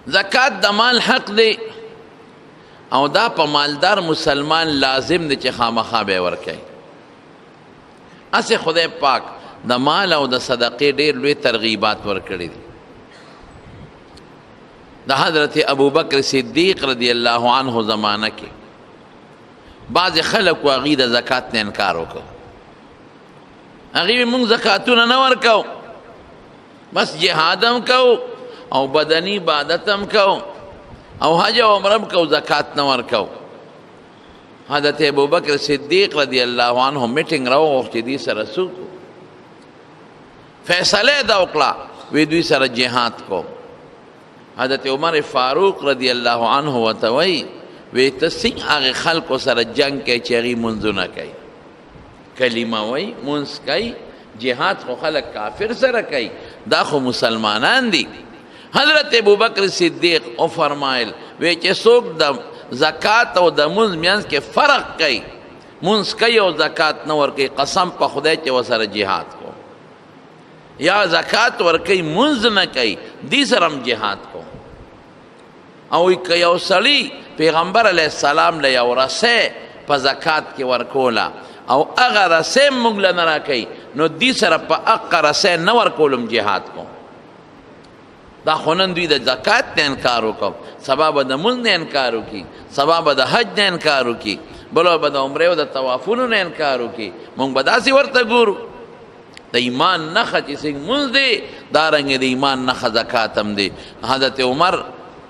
زکات د مال حق دی او دا په مالدار مسلمان لازم دی چې خامخا به ورکوي. اسې خدای پاک د مال او د صدقې ډېر لوی ترغیبات ورکړي دي. د حضرت ابوبکر صدیق رضی الله عنه زمانه کې بعض خلک هغوی د زکات نه انکار وکړ. هغوی موږ زکاتونه نه ورکو، بس جهاد هم کو او بدنی عبادت هم کو او حج او عمره هم کو، زکات نه ورکو. حضرت ابوبکر صدیق رضی الله عنه میټینګ راوغوښت چې دوی سره څه وکړو. فیصله یې دا وکړه وی دوی سره جهاد کو. حضرت عمر فاروق رضی الله عنه ورته وایي وی ته څنګه هغې خلکو سره جنګ کوي چې هغوی مونځونه کوي، کلمه وایي، مونځ کوي، جهاد خو خلک کافر سره کوي، دا خو مسلمانان دي. حضرت ابوبکر صدیق او فرمایل وی چې څوک د زکات او د مونځ منځ کې فرق کوي، مونځ کوي او زکات نه ورکوي، قسم په خدای چې ورسره جهاد کو، یا زکات ورکوي مونځ نه کوي، دې سره هم جهاد کو. او که یو سړي پیغمبر علیه السلام له یو رسۍ په زکات کې ورکوله او هغه رسۍ موږ له نه راکوي، نو دې سره په هغه رسۍ نه ورکولم جهاد کو. دا خو نن دوی د زکات نه انکار وکړو، سبا به د مونځ نه انکار وکړي، سبا به د حج نه انکار وکړي، بله به د عمرې او د طوافونو نه انکار وکړي. موږ به داسې ورته ګورو. د ایمان نښه چې څنګه مونځ دی، دارنګې د ایمان نښه زکات هم دی. حضرت عمر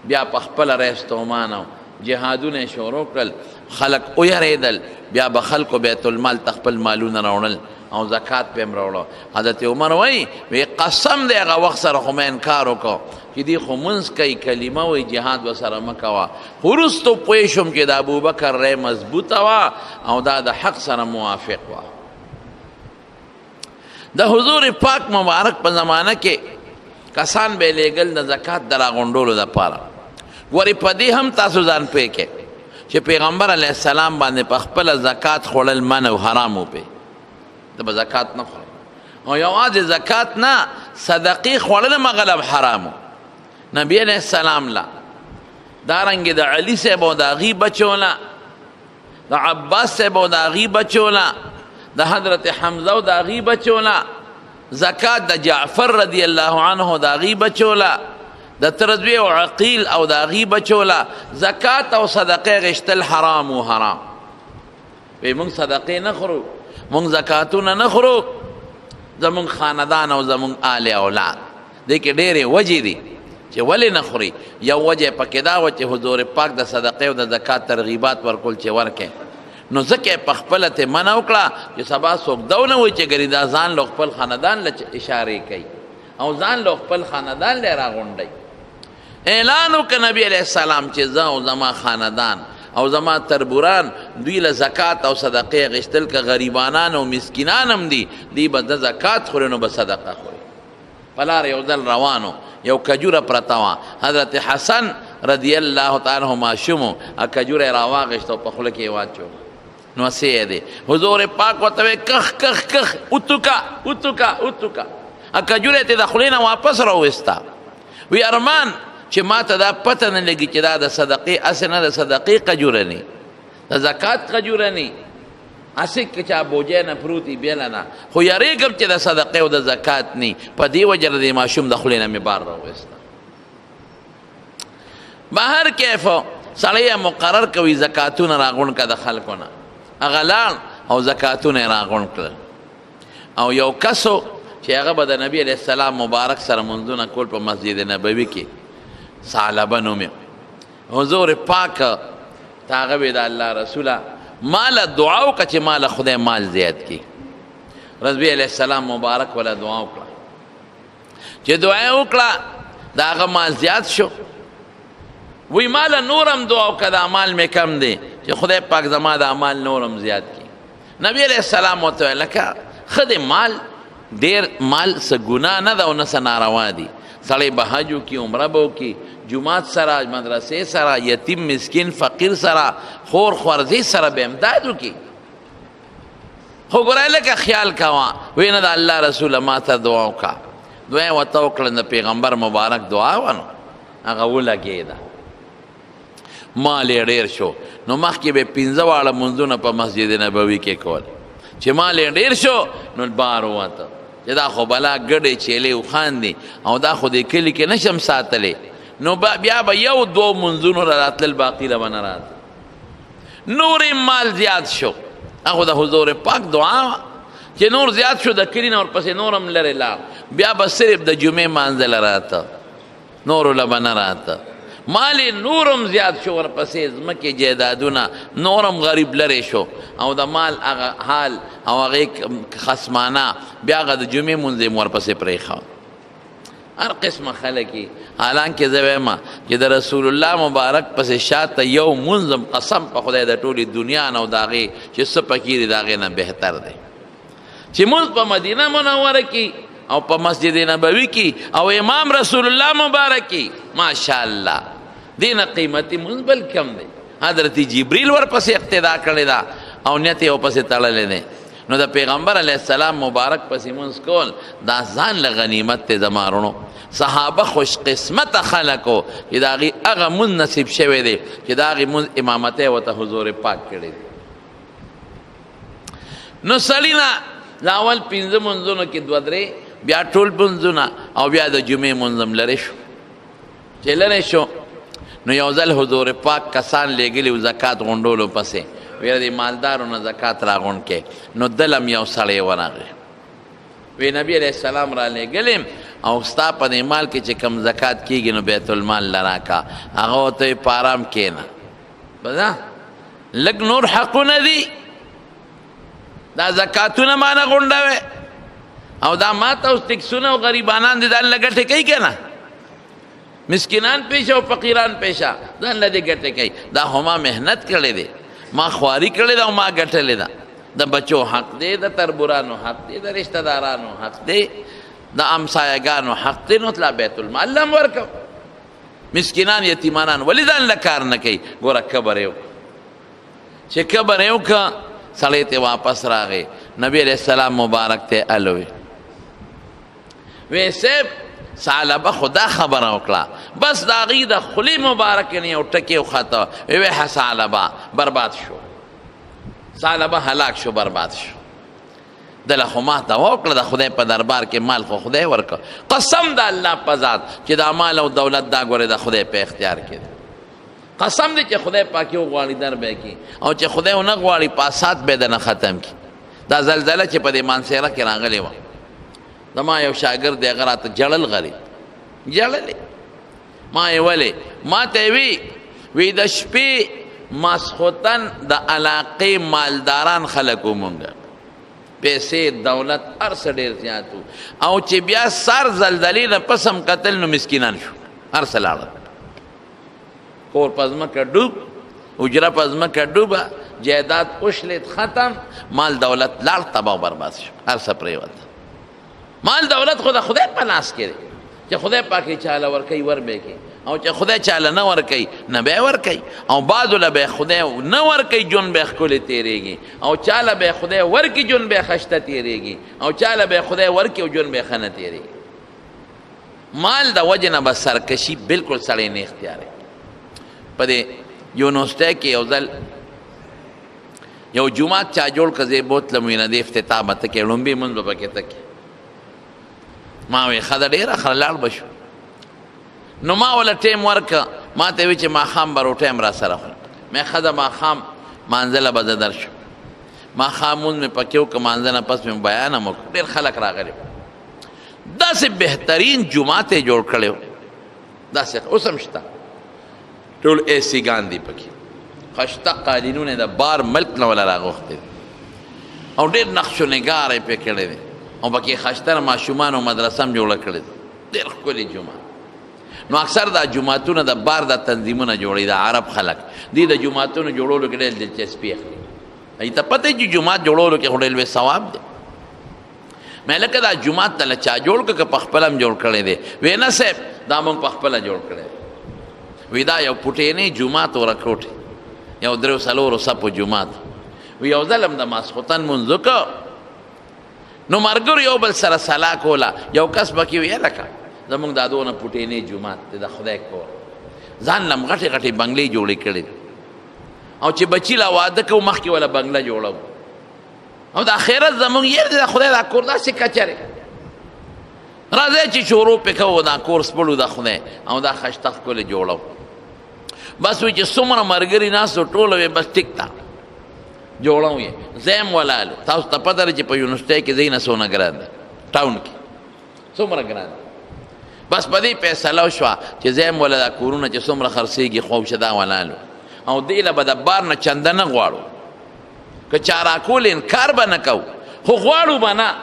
بیا په خپله رئیستومانه جهادونه یې شروع کړل، خلک ویرېدل، بیا به خلکو بیت المال ته خپل مالونه راوړل او زکات پې هم راوړه. حضرت عمر وایي وی قسم دی هغه وخت سره خو مې انکار وکړو چې دوی خو مونځ کوي، کلمه وایي، جهاد ورسره مه کوه. خو وروستو پوه شوم چې د ابوبکر رای مضبوطه وه او دا د حق سره موافق وه. د حضور پاک مبارک په زمانه کې کسان به لیږل د زکات د راغونډولو دپاره. ګورې په دې هم تاسو ځان پوه کړئ چې پیغمبر علیه السلام باندې په خپله زکات خوړل منع او حرام و پې، ته به زکات نه خورې. او یوازې زکات نه، صدقې خوړل هم غلب حرام و. نبی علیه السلام له دارنګې د علي صاحب او د هغې بچو له، د عباس صاحب او د هغې بچو له، د حضرت حمزه او د هغې بچو له، زکات د جعفر رضی الله عنه د هغې بچو له، د ترزوی او عقیل او د هغې بچو له زکات او صدقې غشتل حرام و حرام. وی موږ صدقې نه خورو، موږ زکاتونه نه خورو، زموږ خاندان او زموږ آل اولاد. دې کې ډېرې وجې دي چې ولې نه خوري. یو وجه پکې دا وه چې حضور پاک د صدقې او د زکات ترغیبات ورکول چې ورکې، نو ځکه یې په خپله ته منع وکړه چې سبا څوک دا ونه وایي چې ګرې دا ځان له خپل خاندان له اشارې کوي او ځان له خپل خاندان له راغونډوي. اعلان وکړه نبي علیه السلام چې زه او زما خاندان او زما تربوران دوی له زکات او صدقې غشتل که غریبانان او مسکینان هم دي، دوی به د زکات خوري نو به صدقه خوري. په لاره یو ځل روانو، یو کجوره پرته وه، حضرت حسن رضی الله تعالی عنه ماشوم و، کجوره یې راواغېشته او په خوله کې یې واچو، نو څه یې دی. حضور پاک ورته وی کخ کخ کخ اتوکا اتوکا اتوکا، کجوره یې د خولې نه واپس راوویسته. وی ارمان چې ما ته دا پته نه لګي چې دا د صدقې اسې نه، د صدقې کجوره نه، د زکات کجوره نه، اسې که چا بوجۍ نه پروتي بیله نه، خو یارېږم چې د صدقې او د زکات نه. په دې وجه د دې ماشوم د خولې نه مې بار راوویسته. بهر کیفو سړی مقرر کوي زکاتونه راغونډ که د خلکو نه، هغه لاړ او زکاتونه یې راغونډ کړل. او یو کسو چې هغه به د نبي علیه السلام مبارک سره منځونه کول په مسجد نبوي کې، ثعلبه نوم یې. حضور پاک ته هغه وی د الله رسوله ماله دعا وکړه چې ماله خدای مال زیات کړي. رضوی علیه السلام مبارک وله دعا وکړه، چې دعا یې وکړه د هغه مال زیات شو. وی ماله نورم دعا وکړه دا مال مې کم دی چې خدای پاک زما دا مال نورم زیات کړي. نبی علیه السلام ورته ویل لکه ښه دی، مال ډېر مال څه ګناه نه ده او نه څه ناروا دي. سړی به حج وکړي، عمره به وکړي، جومات سره، مدرسې سره، یتیم مسکین فقیر سره، خور خوارزی سره به امداد وکړي. خو ګورئ لکه خیال کوه، وی نه د الله رسوله ما ته دعا وکړه. دعا یې ورته وکړه، د پیغمبر مبارک دعا وه نو هغه ولګېده مال یې ډېر شو نو مخکې به 15 واړه منځونه په مسجد نبوي کې کول چې مال یې ډېر شو نو بار ووته چې دا خو بلا ګډې چیلې وخاندي او دا خو دې کلي کې نشم ساتلی نو بیا به یو دو منځونو راتلل باقي له به نه راته نور مال زیات شو هغه د حضور پاک دعا چې نور زیات شو د کلي نه ورپسې نور هم لرې لاړ بیا به صرف د جمعې مانځله راته نورو له به نه راته مال نورم زیات شو ورپسې ځمکې جایدادونه نورم غریب لرې شو او د مال هغه حال او هغې خصمانه بیا هغه د جمعې مونځ یې ورپسې پرېښه هر قسمه خلک یي حالانکې زه وایم چې د رسول الله مبارک پسې شاته یو منظم قسم په خدای د ټولې دنیا نه او د هغې چې څه پکې دي د هغې نه بهتر دی چې مونځ په مدینه منوره کې او په مسجد نبوي کې او امام رسول الله مبارک کې ماشاءالله دینه قیمتي مونځ بل کم دی حضرت جبریل ورپسې اقتدا کړې ده او نیت یې ورپسې تړلی دی نو د پیغمبر علیه السلام مبارک پسې مونځ کول دا ځان له غنیمت دی زما وروڼو صحابه خوش قسمته خلکو چې د هغې هغه مونځ نصیب شوی دی چې د هغې مونځ امامتی ورته حضور پاک کړی دی نو سړي نه د اول 15 منځونو کې 2-3 بیا ټول منځونه او بیا د جمعې منځ هم لرې شو چې لرې شو نو یو ځل حضور پاک کسان لیږلي و زکات غونډولو پسې ویل د مالدارو نه زکات راغونډ کې نو دل هم یو سړی ورغی وی نبی علیه السلام را لیږلیم او ستا په دې مال کې چې کم زکات کېږي نو بیت المال له راکړه هغه ورته وی په ارام کښېنه بس لږ نور حقونه دي دا زکاتونه ما نه غونډوې او دا ما ته اوس ټکسونه او غریبانان دي ځان له ګټې کوي که نه مسکینان پیشه او فقیران پیشه ځان له دې ګټې کوي دا خو ما محنت کړی دی ما خواري کړې ده او ما ګټلې ده د بچو حق دی د تربورانو حق دی د رشته دارانو حق دی د امسایګانو حق دی نو تلا بیت المال له هم ورکو مسکینان یتیمانان ولې ځان له کار نه کوي ګوره کبر یې وکړه چې کبر یې وکړه سړی ته واپس راغی نبی علیہ السلام مبارک ته الوی وی صاحب ثعلبه خدا خبره وکړه بس د هغې د خولې مبارک نه یو ټکې وخته وی ثعلبه برباد شو ثعلبه هلاک شو برباد شو دله خو ما ته وکړه د خدای په دربار کې مال خو خدای ورکړه قسم د الله په ذات چې دا مال او دولت دا ګورې د خدای په اختیار کې دی قسم دی چې خدای پاک یو غواړي در به کړي او چې خدای ونه غواړي پاسات به د نه ختم کړي دا زلزله چې په دې مانسیره کې راغلې وه زما یو شاګرد دی هغه راته ژړل غریب ژړلې ما یې ولې ما ته یې وی د شپې ماسخوتن د علاقې مالداران خلک ومونږه پیسې دولت هر څه ډېر زیات و او چې بیا سر زلزلې نه پس هم کتل نو مسکینان شو هر څه لاړل کور په ځمکه ډوب اجره په ځمکه ډوبه جایداد اوشلید ختم مال دولت لاړ تباه و برباد شو هر څه پرېوته مال دولت خو د خدای په لاس کې دی چې خدای پاک یې چاله ورکوي ور به یې او چې خدای چاله نه ورکوي نه به یې ورکوي او بعضو له به یې خدای نه ورکوي ژوند به یې ښکلی تېرېږي او چاله به یې خدای ورکړي ژوند به یې ښشته تېرېږي او چاله به یې خدای ورکړي او ژوند به یې ښه نه تېرېږي مال د وجې نه به سرکشي بلکل سړی نه اختیاروي په دې یونیورسټۍ کې یو ځل یو جومات چا جوړ که زه بوتلم وي نه د افتتاح به ته کې لومبي مونځ به پکې ته کې ما وی ښه ده ډېره ښه لاړ به شو نو ما وله ټیم ورکه ما ته وی چې ماښام به روټۍ هم را سره خورم مې ښه ده ماښام مانځله به زه در شم ماښام مونځ مې پکې وکړه مانځه نه پس مې بیان هم وکړ ډېر خلک راغلي داسې بهترین جومات یې جوړ کړی و داسې اوس هم شته ټول ایسی ګان دي پکې خشته قالینونه د بار ملک نه ولا راغوښتي او ډېر نقش و نگار یې پې کړی دی او پکې خشته ماشومان او مدرسه هم جوړه کړې ده ډېر ښکلي جومات نو اکثر دا جوماتونه د بار دا تنظیمونه جوړوي د عرب خلک دي د جوماتونو جوړولو کې ډېر دلچسپي اخلي ای ته پته چې جومات جوړولو کې خو ډېر لوی ثواب دی مې لکه دا جومات ته له چا جوړ کړه که په خپله هم جوړ کړی دی وی نه صاحب دا موږ په خپله جوړ کړی دی وی دا یو پوټینی جومات ورکوټ یو 3-4 صفو جومات وی یو ځل هم د ماسخوتن مونځ وکړو نو ملګرو یو بل سره سلا کوله یو کس پکې وی لکه زمونږ دا دونه پټینې جومات دی د خدای کور ځان لم غټې غټې بنګلې جوړې کړې او چې بچي لا واده کوو مخکې ولا بنګله جوړو او د آخرت زمونږ یې د خدای دا کور داسې کچرې راځئ چې شروع پې کوو دا کور سپړو د خدای او دا خشته ښکلې جوړو بس وی چې څومره ملګري ناستو ټوله وی بس ټیک تا جوړو یې زیم ولالو تاسو ته پته ده چې په یونیورسټۍ کې ځای نه څونه ګران ده ټاون کې څومره ګران ده بس په دې فیصله وشوه چې زیم ولا دا کورونه چې څومره خرڅېږي خوب شه دا ولالو او دې له به د بار نه چنده نه غواړو که چا راکول انکار به نه کوو خو غواړو به نه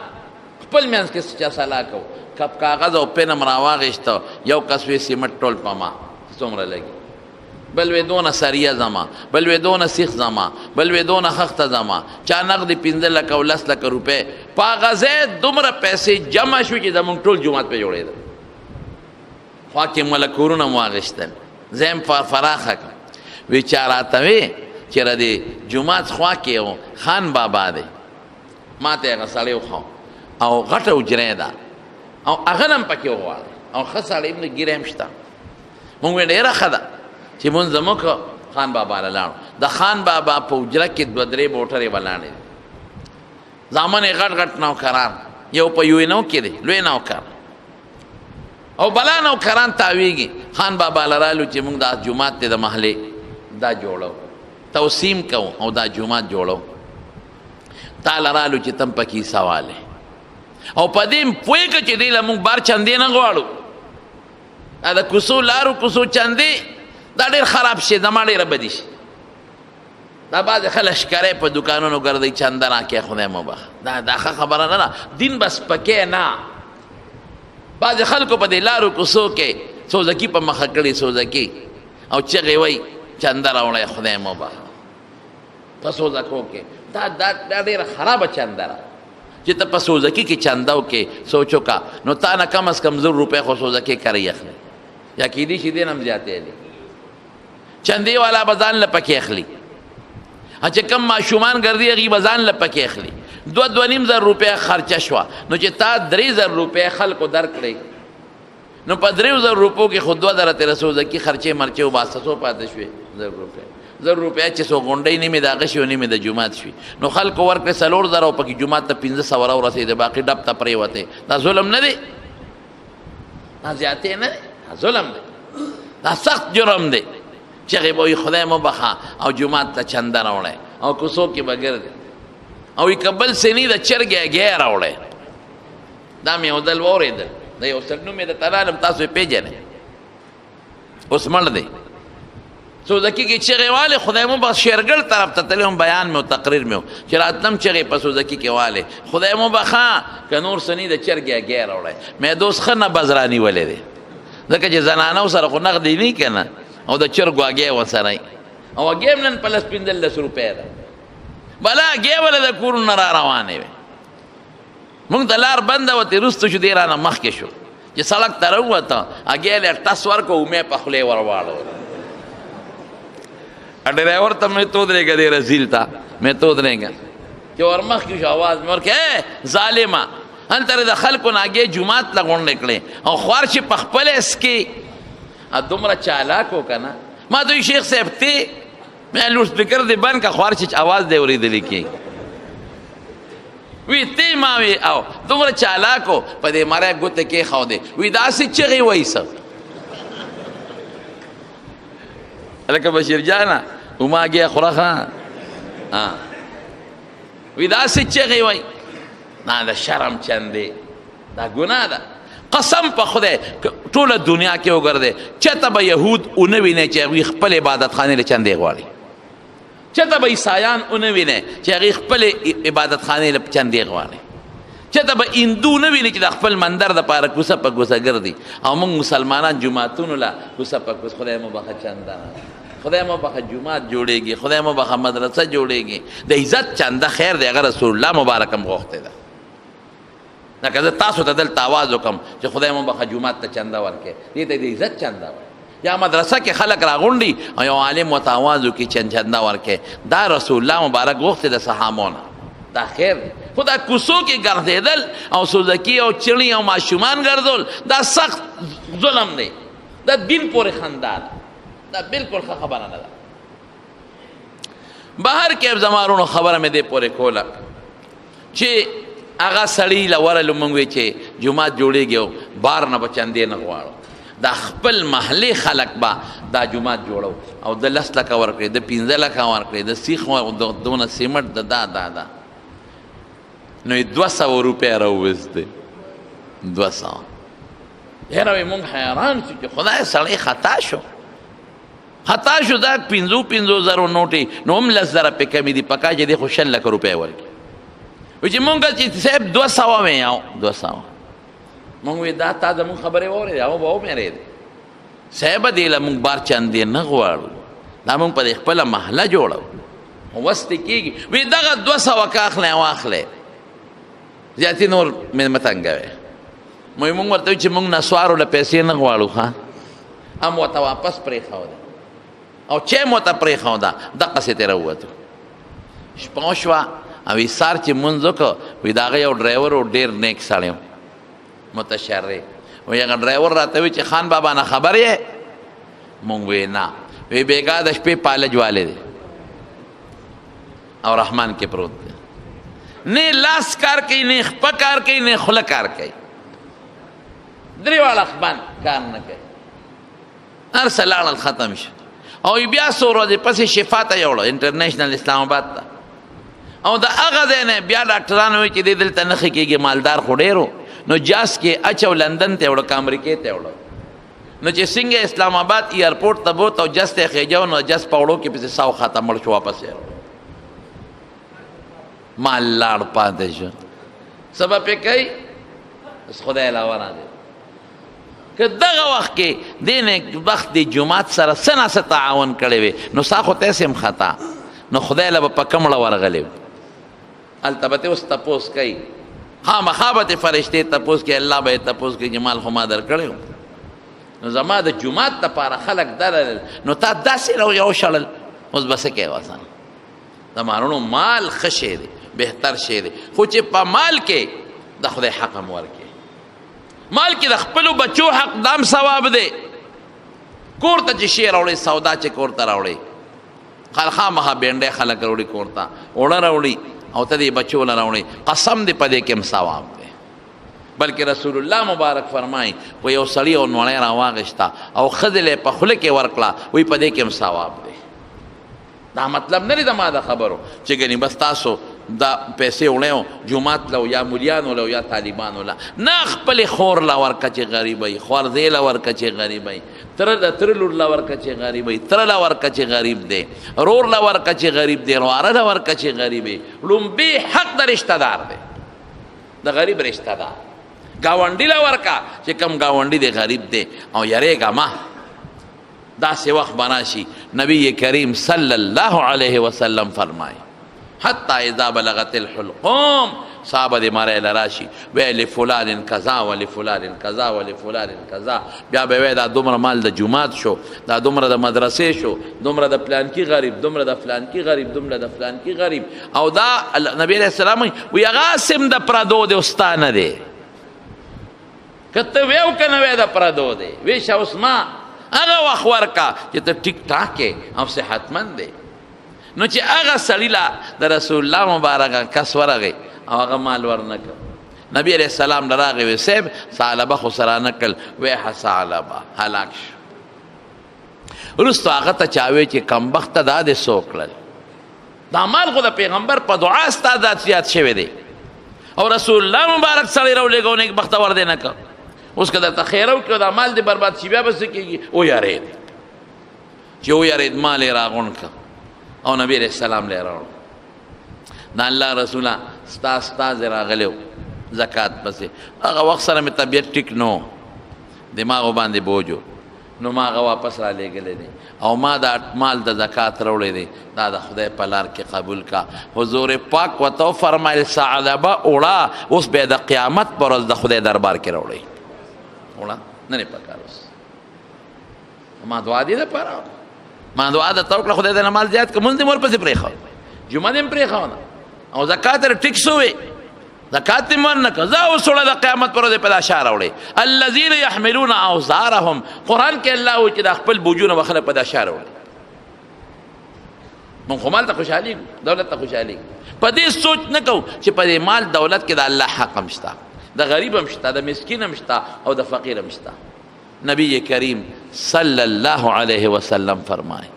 خپل منځ کې چا صلاح کوو کپ کاغذ او پن م راواغېسته یو کس وی سیمټ ټول په ما څومره لګي بل وی دونه سریه زما بل وی دونه سیخ زما بل وی دونه خخته زما چا نقد 15 لکه او 10 لکه روپۍ په هغه ځای دومره پیسې جمع شوې چې زمونږ ټول جومات پې جوړېده خوا کې موله کورونه مو واغېستل زه هم فراخه کړم وی چا راته وی چې را دې جومات خوا کې یو خان بابا دی ما ته هغه سړی وښو او غټه حجره ده او هغه نه هم پکې وغواړه او ښه سړی هم ګیره هم شته مونږ وی ډېره ښه ده چې مونږ زموږ خان بابا له لاړو د خان بابا په حجره کې 2-3 موټرې ولاړې دي زامن یې غټ غټ نوکران یو په یو کې دی لوی نوکر او بلا نوکران تاویږي خان بابا لرالو چې مونږ دا جومات دی د محلې دا جوړو توسیم کوو او دا جومات جوړو تا لرالو چې تم پکې سواله او په دې پوهې که چې دی له مونږ بار چندې نه غواړو دا د کوڅو لارو کوڅو چندې دا ډېر خراب شي زما ډېره بدي شي دا بعضې خلک ښکاری په دوکانونو ګرځوي چنده راکړې خدای مو بخ دا ښه خبره نه ده دین بس پکې نه بعضې خلکو په دې لارو کوڅو کې سوزکي په مخه کړي سوزکي او چغې وایي چنده راوړی خدای مو بخ په سوزکو کې دا ډېره خرابه چنده ده چې ته په سوزکي کې چنده وکې سوچ وکړه نو تا نه کم از کم 100 روپۍ خو سوزکي کری اخلي یا کیدای شي دې نه هم زیاتې دي چندې والا به ځان له پکې اخلي چې کم ماشومان ګرځي هغې به ځان له پکې اخلي 2-2.5 روپۍ خرچه شوه نو چې تا 3000 روپۍ خلکو درکړې نو په 3000 روپو کې خو 2000 تېره سوزکي خرچې مرچې وباسته څو پاتې شوې 1000 روپۍ 1000 روپۍ چې څو غونډۍ نیمې د هغه شي او نیمې د جومات شوي نو خلکو ورکړې 4000 او پکې جومات ته 1500 ورسېده باقي ډب ته پرېوتې دا ظلم نه دی دا زیاتې نه دی دا ظلم دی دا سخت جرم دی چې هغې به وایي خدای مو بخه او جومات ته چنده راوړی او کوڅو کې به ګرځي او یې که بل سني د چرګې اګۍ راوړی دا مې یو ځل واورېدل د یو سړي نوم یې درته رالم تاسو یې پېژنئ اوس مړ دی سوزکي کې چغې والې خدای مو بخ شیرګل طرف ته تللی هم بیان مې و تقریر مې و چې راتلم چغې په سوزکي کې والې خدای مو بخه که نور سني د چرګې اګۍ راوړی مې دوست ښه نبض رانیولی دی ځکه چې زنانو سره خو نغدې نه که نه او د چرګو اګۍ ورسره او اګۍ هم نن په 15 روپۍ ده بله اګۍ وله د کورونه را روانې وې مونږ ته لار بنده وتې وروسته شو دی رانه مخکې شو چې سړک ته راووته اګۍ له ټس ورکړو ومې په خولې ور واړولو ډرایور ته مې تودرېږه دې رزیل ته مې تودرېږه چې ور مخکې شو اواز مې ورکړې ظالمه هلته د خلکو نه اګۍ جومات له غونډې کړې او خوار چې په خپل اسکې دومره چالاک و که نه ما دوی شیخ صاحب تی مې لوډ سپیکر دې بند که خوار چې اواز دې اورېدلی کېږي وی تی ما وی او دومره چالاک و په دې مری ګوته کېښودې وی داسې چغې وایي څه لکه بشیر جانه وما اګۍ خوره ښه وی داسې چغې وایي نه د شرم چندې دا ګناه ده قسم په خدای ټوله دنیا کې وګرځې چېرته به یهود ونه وینې چې هغوی خپل عبادتخانې له چندې غواړي چېرته به عیسایان ونه وینې چې هغوی خپل عبادتخانې له چندې غواړي چېرته به هندو نه وینې چې د خپل مندر دپاره کوڅه په کوڅه ګرځي او موږ مسلمانان جوماتونو له کوڅه په کوڅه خدای مو بخه چنده خدای مو بخه جومات جوړېږي خدای مو بخه مدرسه جوړېږي د عزت چنده خیر دی هغه رسول الله مبارک هم غوښتې ده لکه زه تاسو ته دلته آواز وکړم چې خدای مو بخه جومات ته چنده ورکړې دې ته د عزت چنده ورکړې یا مدرسه کې خلک راغونډي او یو عالم ورته آواز وکړي چنده ورکړې دا رسول الله مبارک غوښتې د صحابو نه دا خیر دی خو دا کوڅو کې ګرځېدل او سوزکي او چڼي او ماشومان ګرځول دا سخت ظلم دی، دا دین پورې خندا ده، دا بالکل ښه خبره نه ده. بهر کې زمارونو خبره مې دې پورې کوله چې هغه سړي له ورلو مونږ وی چې جومات جوړېږي او بار نه به چندې نه غواړو، دا خپل محلې خلک به دا جومات جوړو او د 10 لکه ورکړي، د 15 لکه ورکړي، د سیخ دونه سیمټ د دا نو یې 200 روپۍ راوویستې. 200 یاره وی مونږ حیران شو چې خدای سړی خطا شو دا 5,000 نوټې نو هم 10,000 پې کمې دي، پکا چې دی خو 6 لکه روپۍ ورکړي. وی چې مونږ چې صاحب 200 مې یاو 200 مونږ وی دا تا زمونږ خبرې واورېدې او به ومېرېدې صاحبه دې له مونږ بار چندې نه غواړو، دا مونږ په دې خپله محله جوړو وستې کېږي. وی دغه 200 که اخلی واخلی زیاتې نور مې مه تنګوې. مونږ ورته وی چې مونږ نسوارو له پیسې نه غواړو ښه هم ورته واپس پرېښوده او چې مو ته پرېښوده دقسې ترې راووتو. شپه وشوه او ایسار چې مونځ وکړو وی د هغه یو ډرایور و ډېر نیک سړی و متشرع. وی هغه ډرایور راته وی چې خان بابا نه خبر یې؟ مونږ وی نه. وی بیګا د شپې پالج والے دی او رحمان کې پروت دی، نه لاس کار کوي نه خپه کار کوي نه خوله کار کوي، درې واړه خپان کار نه کوي، هر څه لاړل ختم شو. او بیا څو ورځې پسې شفا ته یوړو انټرنیشنل اسلام آباد ته او د هغه ځای نه بیا ډاکټرانو وایي چې دې دلته نه ښه کېږي مالدار خو ډېر و نو جاز کې اچو لندن ته وړو که امریکې ته وړو. نو چې څنګه اسلام آباد ایرپورټ ته بوت او جز ته خېجو نو جز په وړو کې پسې ساو خاته مړ شو واپس یې مال لاړ پاتې شو. سبب یې کوي بس خدای علاوه نه دی. که دغه وخت کې دې نه وخت د جومات سره څه نه څه تعاون کړی وي نو ستا خو تاسې هم خطا نو خدای له به په کمړه ورغلی وي. هلته به ته اوس تپوس کوي خامخا به ته فرشتې تپوس کوي، الله به یې تپوس کوي چې مال خو ما در کړی نو زما د جومات دپاره خلک درلل نو تا داسې یو شړل اوس به څه کوې وسانه. د مالونو مال ښه شی دی، بهتر شی دی، خو چې په مال کې د خدای حق هم ورکړي. مال کې د خپلو بچو حق دام ثواب دی. کور ته چې شی راوړئ سودا چې کور ته راوړئ خامخا بینډۍ خلک راوړي کور ته اوړه راوړي او ته دې بچو له راوړئ قسم دې په دې کې هم ثواب دی. بلکې رسول الله مبارک فرمایي په یو سړي او نوڼۍ راواغېسته او ښځې په خوله کې ورکړه وایي په دې کې هم ثواب دی. دا مطلب نه دی د ما د خبرو چې ګنې بس تاسو دا پیسې وړئ جومات له یا مولیانو له یا طالبانو له نه، خپلې خور له ورکه چې غریبۍ، خوارزې له ورکه چې غریبۍ، تره د تره لور له ورکه چې غریبۍ، تره له ورکه چې غریب دی، رور له ورکه چې غریب دی، رواره له ورکه چې غریب دی. لومبي حق د رشته دار دی، د غریب رشته دار. ګاونډي له ورکه چې کم ګاونډي دی غریب دی او یریږه مه داسې وخت به راشي نبی کریم صلی الله علیه وسلم فرمایي حتی اذا بلغت الحلقوم صحابه دې ماری لراشي وی لفلان کذا ولفلان کذا ولفلان کذا، بیا به وی دا دومره مال د جومات شو، دا دومره د مدرسې شو، دومره د فلانکي غریب، دومره د فلانکي غریب، دومره د فلانکي غریب. او دا نبی علیه السلام وی هغه سم د پردو دی استا نه دی، که ته ویو که نه وی د پردو دی وی شه اوس ما هغه وخت ورکه چې ته ټیک ټاک یې او صحتمند دی. نو چې هغه سړي له د رسول الله مبارک کس ورغی او هغه مال ورنه کړ نبی علیه السلام له راغی وی صاحب ثعلبه خو سره نه کړل ویحه ثعلبه هلاک شو. وروسته هغه ته چا وی چې کمبخته دا دې څو کړل، دا مال خو د پیغمبر په دعا ستا زیات شوی دی او رسول الله مبارک سړی راولېږو نیکبخته ور دې نه کړ. اوس که درته خیره وکړو دا مال دې برباد شي بیا به څه کېږي؟ ویارېد چې ویارېد مال یې راغونډ کړ او نبی علیہ السلام له راوړ. دا الله رسوله ستا استازی راغلی و زکات پسې، هغه وخت سره مې طبیعت ټیک نو دماغو باندې بوجو نو ما هغه واپس را لېږلی دی او ما دا مال د زکات راوړی دی دا د خدای په لار کې قبول کا. حضور پاک ورته وفرمیل ثعلبه وړه اوس بیا د قیامت په ورځ د خدای دربار کې راوړئ وړه نه نه پکار. اوس ما دعا دې دپاره ما دعا درته وکړه خدای دې نه مال زیات کړه، مونځ دې مور پسې پرېښود، جمعه دې هم پرېښوده او زکات یې ټیک شوی زکات دې ورنکړه ځه وسوړه د قیامت پر ورځ په دا شا راوړې الذین یحملون اوزارهم قرآن کې الله وایي چې د خپل بوجونه به خلک په دا شا راوړي مونږ خو مال ته خوشحالېږو دولت ته خوشحالېږو په دې سوچ نه کوو چې په دې مال دولت کې د الله حق هم شته د غریب هم شته د مسکین هم شته او د فقیر هم شته نبی کریم صلی الله علیه وسلم فرمائے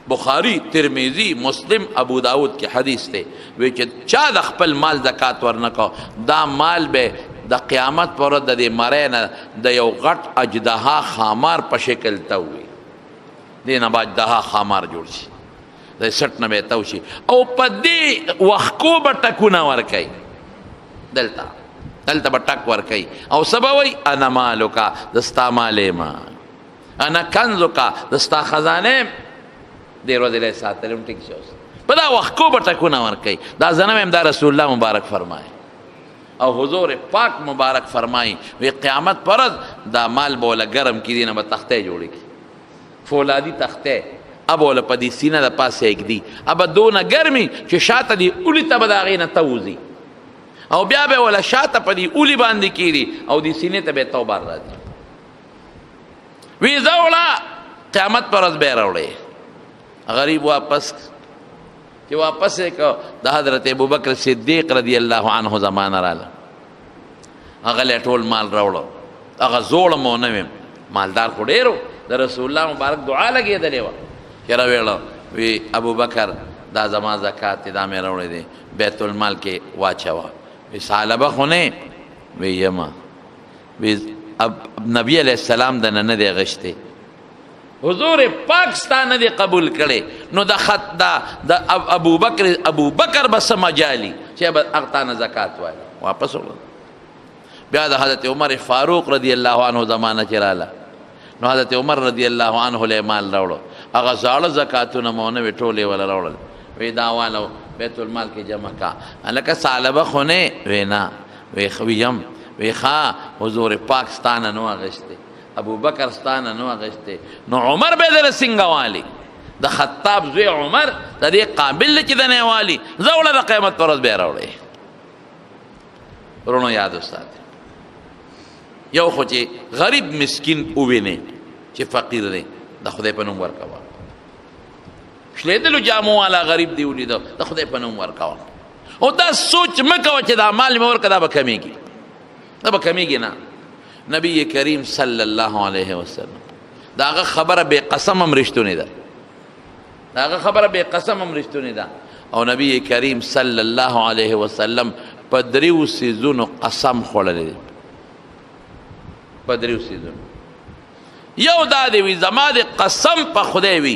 بخاری ترمیزی مسلم ابو داود کی حدیث تے وی چې چا د خپل مال زکات ورنکو دا مال به د قیامت پر ورځ د دې مړی نه د یو غټ اجدها خامار په شکل ته وي دې نه به اجدها خامار جوړ شي د سټ نه به تو شي او په دې وښکو به ټکونه ورکوي دلته به ټک ورکوي او سبا وی انا مالکا دستا مالې ما انا کنزکا دستا خزانه دې ورځې له ساتلم ټیک شو په دا وښکو به ټکونه ورکوي دا زنه هم دا رسول الله مبارک فرمایي او حضور پاک مبارک فرمایي وی قیامت پر ورځ دا مال به وله ګرم کړي نه به تختې جوړې کړي فولادي تختې اب وله په دې سینه د پاسه ایږدي ابه دونه ګرمي چې شاته دې اولي ته به د هغې نه توځي او بیا به ولا شاته په دې اولی باندې کیږي او دې سینې ته به توبار راځي وی زوړه قیامت پر ورځ به راوړې غریب واپس چې واپس یې کو د حضرت ابوبکر صدیق رضی الله عنه زمانه راله هغه له ټول مال راوړو هغه زوړ مو نه ویم مالدار خو ډېر د رسول الله مبارک دعا لګېدلې وه چې راویړه وی ابوبکر دا زما زکات دا مې راوړی دی بیت المال کې واچوه وی صالبه خو نه وی یما وی نبی علیہ السلام د نه دی غشته حضور پاکستان نه دی قبول کړي نو د خط د ابوبکر بس مجالی چې اغتانه زکات وای واپس وړل بیا د حضرت عمر فاروق رضی الله عنه زمانه چراله نو حضرت عمر رضی الله عنه له مال راوړو هغه زاړه زکاتونه مونږ وټولې ولا راوړل وی دا والو بیت المال کې جمع کا الکه صالبه خو نه وینا وی خویم وی ښا حضور پاکستان نو اغشته ابو بکر ستانه نو اغشته نو عمر به در څنګه والی د خطاب زوی عمر د دې قابل چې د نه والی زوړه د قیامت پر ورځ به راوړي ورونو یاد استاد یو خو چې غریب مسکین وویني چې فقیر دی د خدای په نوم ورکوه شلیدلو جامو والا غریب دی ولیدو د خدای په نوم ورکوه او دا سوچ مه کوه چې دا مال مې ورکړه دا به کمیږي دا به کمیږي نه نبی کریم صلی الله علیه وسلم دا هغه خبره بے قسم هم رښتونې ده دا هغه خبره بے قسم هم رښتونې ده او نبی کریم صلی الله علیه وسلم په دریو څیزونو قسم خوړلی دی په دریو څیزونو یو دا دی وی زما د قسم په خدای وي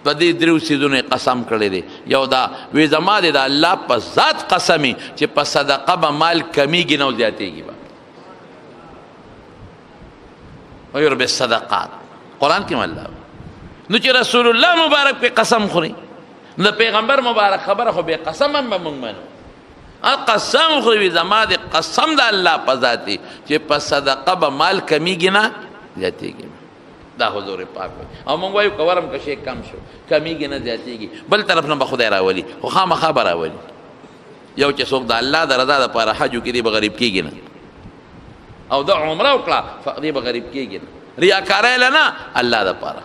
په دې دریو څیزونو قسم کړی دی یو دا وی زما د الله په ذات قسمي چې په صدقه به مال کمیږي نه او زیاتېږي به ویور بالصدقات قرآن کې الله نو چې رسول الله مبارک په قسم خوري نو پیغمبر مبارک خبره خو به قسم هم به مونږ منو قسم خوري زما د قسم د الله په ذاتي چې په صدقه به مال کمیږي نه زیاتېږي دا حضور پاک وي او مونږ وایو کورم که شی کم شو کمیږي نه زیاتېږي بل طرف نه به خدای راولي خو خامخا به راولي یو چې څوک د الله د رضا دپاره حج وکړي دی به غریب کېږي نه او دا عمره وکړه فقدی به غریب کېږي نه ریاکاری نه الله دپاره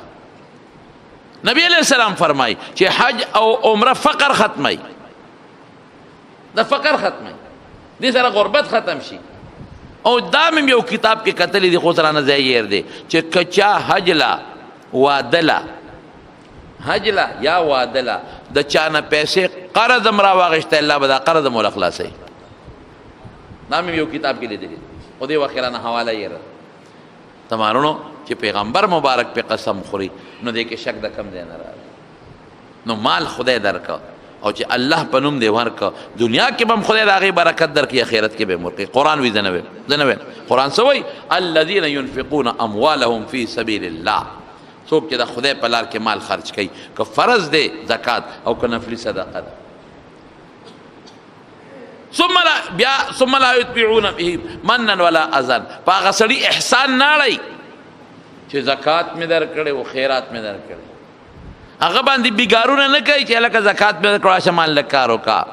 نبی علیہ السلام فرمای چې حج او عمره فقر ختمی دا فقر ختمی دې سره غربت ختم شي او دا مې یو کتاب کې کتلی دی خو سره نه ځای دی چې کچا حجلا وادلا حجلا یا وادلا د چانه پیسې قرض هم راواغېسته الله به دا قرض هم ورخلاصوي دا مې یو کتاب کې لیدلی او دې وخت رانه حواله یې تمارونو چې پیغمبر مبارک په قسم خوري نو دې کې شک د کم دی نه راغلی نو مال خدای درکړه او چې الله په نوم دې ورکړه دنیا کې به هم خدای د هغې برکت درکړي آخرت کې به هم ورکړي قرآن وي زه نه ویم قرآن څه وایي الذین ینفقون اموالهم فی سبیل الله څوک چې د خدای په لار کې مال خرج کوي که فرض دی زکات او که نفلي صدقه ده ثم لا یتبعون به منا ولا اذن په هغه سړي احسان نه اړوي چې زکات مې درکړی او خیرات مې درکړی هغه باندې بیګارونه نه کوي چې هلکه زکات مې درکړو راشه مال لږ کار وکړه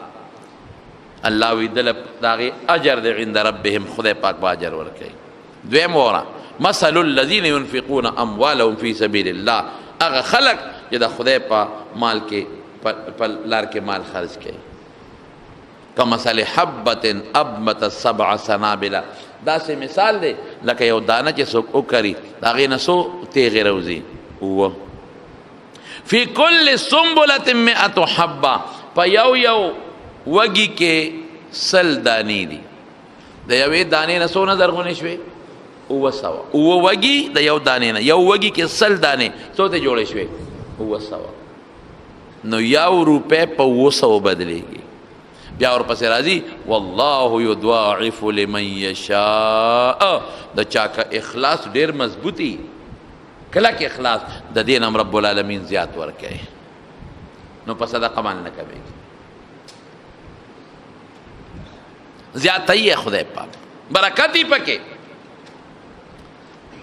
الله وی دل داغه اجر دی عند ربهم خدای پاک با اجر ورکړي. دویم وره مثل الذين ينفقون اموالهم في سبيل الله، هغه خلق چې د خدای په مال کې په لار کې مال خرج کوي. کمثل حبة انبتت 7 سنابل، داسې مثال دی لکه یو دانه چې څوک وکري د هغې نه څو تیغې راوځي، اووه. فی کل سنبلة 100 حبه، په یو وږي کې 100 دانې دي. د یوې دانې نه څونه زرغونې شوې؟ 900. اووه وږي د یو دانې نه، یو وږي کې 100 دانې څو ته جوړې شوې؟ 900. نو 1 روپۍ په 900 بدلېږي. بیا ورپسې راځي والله یضاعف لمن یشاء، د چا که اخلاص ډېر مضبوطي کلک اخلاص د دې نه رب العالمین زیات ورکوي. نو په صدقه باندې نه کمیږي، زیاتوي خدای پاک، برکت یې پکې.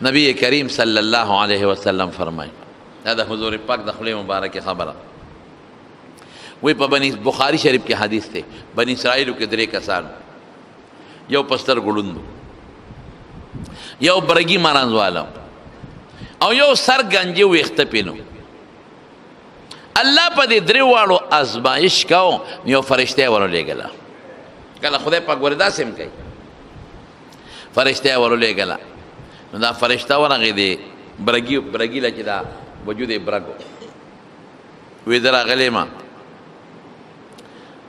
نبی کریم صلی الله علیه وسلم فرمایي، دا د حضور پاک د خولې مبارکې خبره، وی په بنی بخاری شریف کې حدیث ته بنی اسرائیلو کې 3 کسان، یو پستر ګړوندو، یو برګي مارانځ والا او یو سر گنجي ویخته پینو. الله په دې 3 واړو ازمایش کاو، یو فرشته ورولېږله. کله خدای پاک وردا سم کوي، فرشته ورولېږله. نو دا فرشته ورغې دی برګي لکه دا وجود برګو، وی درا غلې ما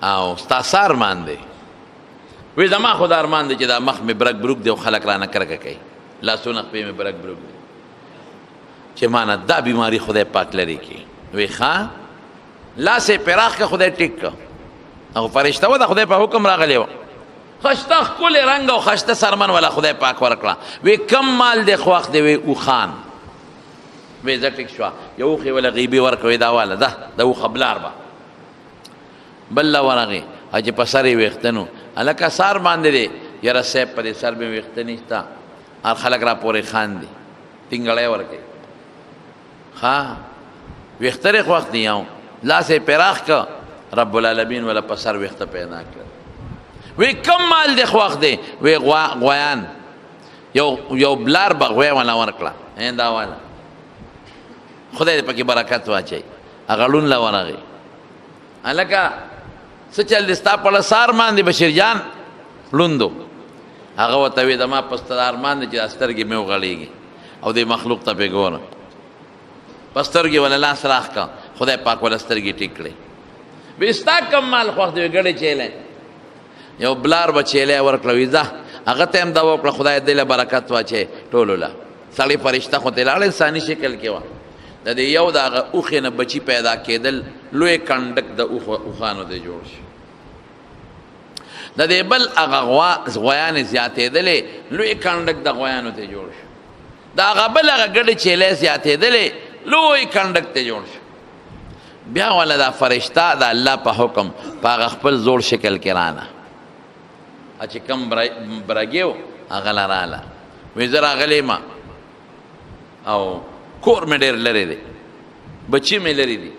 او ستا سار مان دی، وی زما خو دا ارمان دی چې دا مخ مې برګ بروک دی او خلک رانه کرکه کوي، لاسونه خپې مې برګ بروک دی چې مانه دا بیماری خدای پاک لري کی. وی ښه لاس یې پراخ که خدای ټیک که، او فرشته و د خدای په حکم راغلی و، خشته ښکلې رنګ او خشته سرمن والا خدای پاک ورکړه. وی کم مال دی خوښ دی؟ وی اوښان. وی زه ټیک شوه، یو اوښې وله غیبي ورکوي دا واله ده د اوښه بلار به بل ورغې او چې په سر یې ویښته نو هلکه سار باندې دی، یاره صاحب په دې سر مې ویښته نشته، هر خلک را پورې خاندي، ټینګړی ورکوي. ښه ویښته یې خوښ دي او لاس یې پراخ که، رب العالمین وله په سر ویښته پیدا کړه. وی کم مال دی خوښ دی؟ وی غویان، یو بلار به غوی وله ورکړه، دا واله خدای دې پکې برکت واچوي. هغه ړون له ورغې، هلکه څه چل دی ستا په سار باندې بشیر جان ړوندو؟ هغه ورته وی زما په ستا ارمان دی چې دا سترګې مې وغړېږي او دې مخلوق ته پې ګوره. په سترګې وله لاس راخ که، خدای پاک وله سترګې ټیک کړې. وی ستا کم مال خوښ دی؟ وی ګډې چیلی، یو بلار به چیلی ورکړه. وی ځه هغه ته هم دا وکړه خدای دې له برکت واچوي ټولو له. سړی فرشته خو ته لاړ انساني شکل کې وه، د دې یو د هغه اوښې نه بچي پیدا کېدل، لوی کنډک د اوښانو ته جوړ شو. د دې بل هغه غویانې زیاتېدلې، لوی کنډک د غویانو ته جوړ شو. د هغه بل هغه ګډې چیلی زیاتېدلې، لوی کنډک ته جوړ شو. بیا والا دا فرشته د الله په حکم په هغه خپل زوړ شکل کې رانه، چې کم برګې و هغه له راله. وی زه راغلی ما او کور مې ډېر لرې دی، بچي مې لرې دي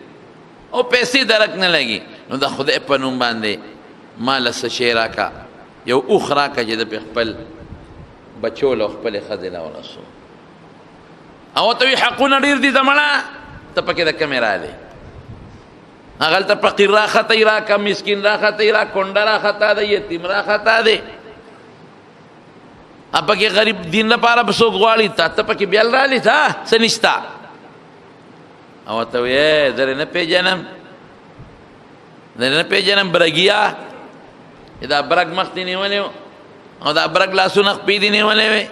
او پیسې درک نه لګي، نو د خدای په نوم باندې ما له څه شی راکړه، یو اوښ راکړه چې د پې خپل بچو له خپلې ښځې له ورسو. او ورته وي حقونه ډېر دي زمړه، ته پکې د کمې رالی؟ هغلته فقیر راخطی راکړه، مسکین راخطی را، کونډه راخطا ده، یتیم راخطا دی، پکې غریب دین لپاره به څوک غواړي، ته پکې بیل رالی ته څه نشته. او ورته وی زه نه پېژنم، زه نه پېژنم برګیا، دا برګ مخ دې نیولی و او دا برګ لاسونه خپې دې نیولی وې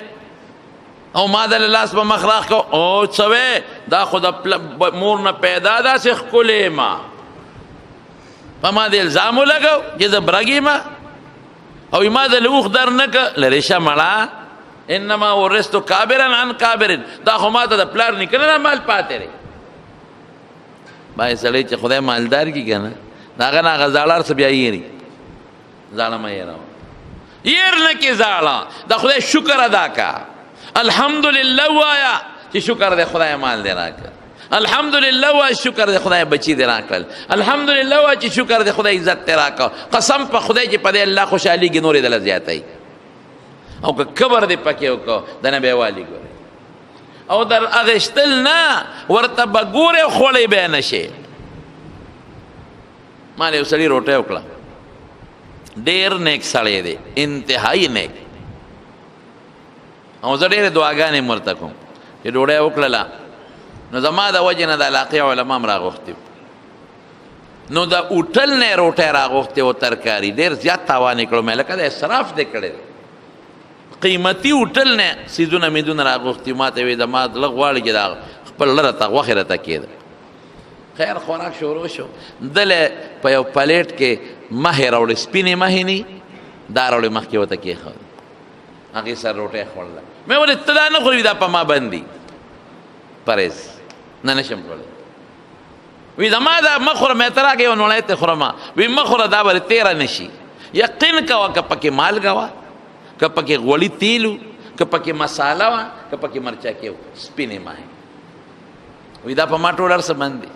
او ما د لاس په مخ راخ کو، او څه وی دا خو د مور نه پیدا داسې ښکلې ما، په ما دې الزام ولګو چې زه برګ یم او ما د اوښ در نه که لرې شه مړه، انما ورثت کابرا عن کابر، دا خو ما ته د پلار نیکه نه مال پاتې دی. باید سړی چې خدای مالدار کي که نه، د هغه نه هغه زاړه هر څه بیا یېري، زاړه مه یېروه، یېر نه کې زاړه، د خدای شکر ادا که، الحمدلله ووایه چې شکر دی خدای مال دی راکړه، الحمدلله وا شکر دې خدای بچی دې راکړل، الحمدلله وا چې شکر دې خدای عزت دې راکړ. قسم په خدای چې په دې الله خوشحالېږي نور یې دله زیاتوي. او که کبر دې پکې وکړو د نه به یې والي ګورې او در اغېشتل نه ورته به ګورې خوړی به یې نه شي. ما یو سړي روټۍ وکړه، ډېر نیک سړی دی، انتهایي نیک. او زه ډېرې دعاګانې م ورته کوم چې ډوډۍ وکړله نو زما د وجې نه د علاقې علما هم راغوښتي وو. نو د هوټل نه یې روټۍ راغوښتې وو ترکاري، ډېر زیات تاوان یې کړو. مې لکه د اسراف دې کړی دی، قیمتي هوټل نه څیزونه میدونه راغوښتي. ما ته وې زما زړه غواړي چې دا خپل زړه راته غوښې راته کېده. خیر خوراک شروع شو، دله په یو پلیټ کې مهې راوړې، سپینې مهې نه دا راوړې مخکې ورته کېښود، هغې سره روټۍ خوړله. مې ولې ته دا نه خورې؟ دا په ما بندي پرهیز نه نشم کولی. وی زما دا مه خوره، مې ته راکړې یو نوړی ته خورم. وی مه خوره دا به تېره نه شي. یقین کوه که پکې مالګه وه، که پکې غوړي تیل و، که پکې مساله وه، که پکې مرچکې و، سپینې مهې. وی دا په ما ټول هر څه بند دي.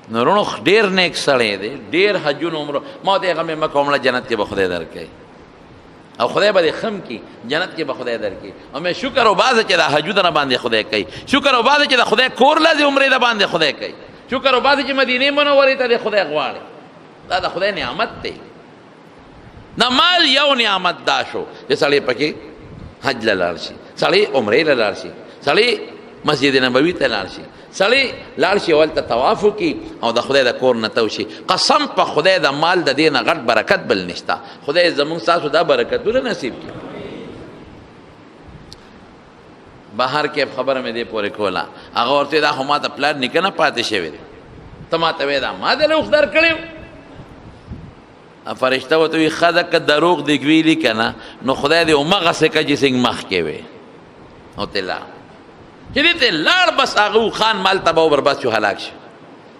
نو وروڼو ډېر نیک سړی دی، ډېر حجونه عمره. ما ورته هغه مې مه کوه، مړه جنت کې به خدای درکوي او خدای به دې خم کي، جنت کې به خدای درکړي. او مې شکر وباسه چې دا حجونه نه باندې خدای کوي، شکر وباسه چې د خدای کور لازم عمرې د باندې خدای کوي، شکر وباسه چې مدینې منورې ته د خدای غواړي. دا د خدای نعمت دی. دا مال یو نعمت دا شو چې سړی پکې حج له لاړ شي، سړی عمرې له لاړ شي، سړی مسجد نبوي ته لاړ شي، سړی لاړ شي هلته طواف وکړي او د خدای د کور نه تو شي. قسم په خدای د مال د دې نه غټ برکت بل نشته. خدای زموږ ستاسو دا برکتونه نصیب کړي. بهر کې خبره مې دې پورې کوله، هغه ورته دا خو ما ته پلار نیکه نه پاتې شوی دی، ته ما ته وایې دا ما دې لوښ در کړی و. فرشته ورته وایي ښځه که دروغ دې ویلي که نه نو خدای دې همغسې که چې څنګه مخکې وې. او ته لاړ چې دې ته لاړ بس هغه خان مال تباه و برباد شو، هلاک شو.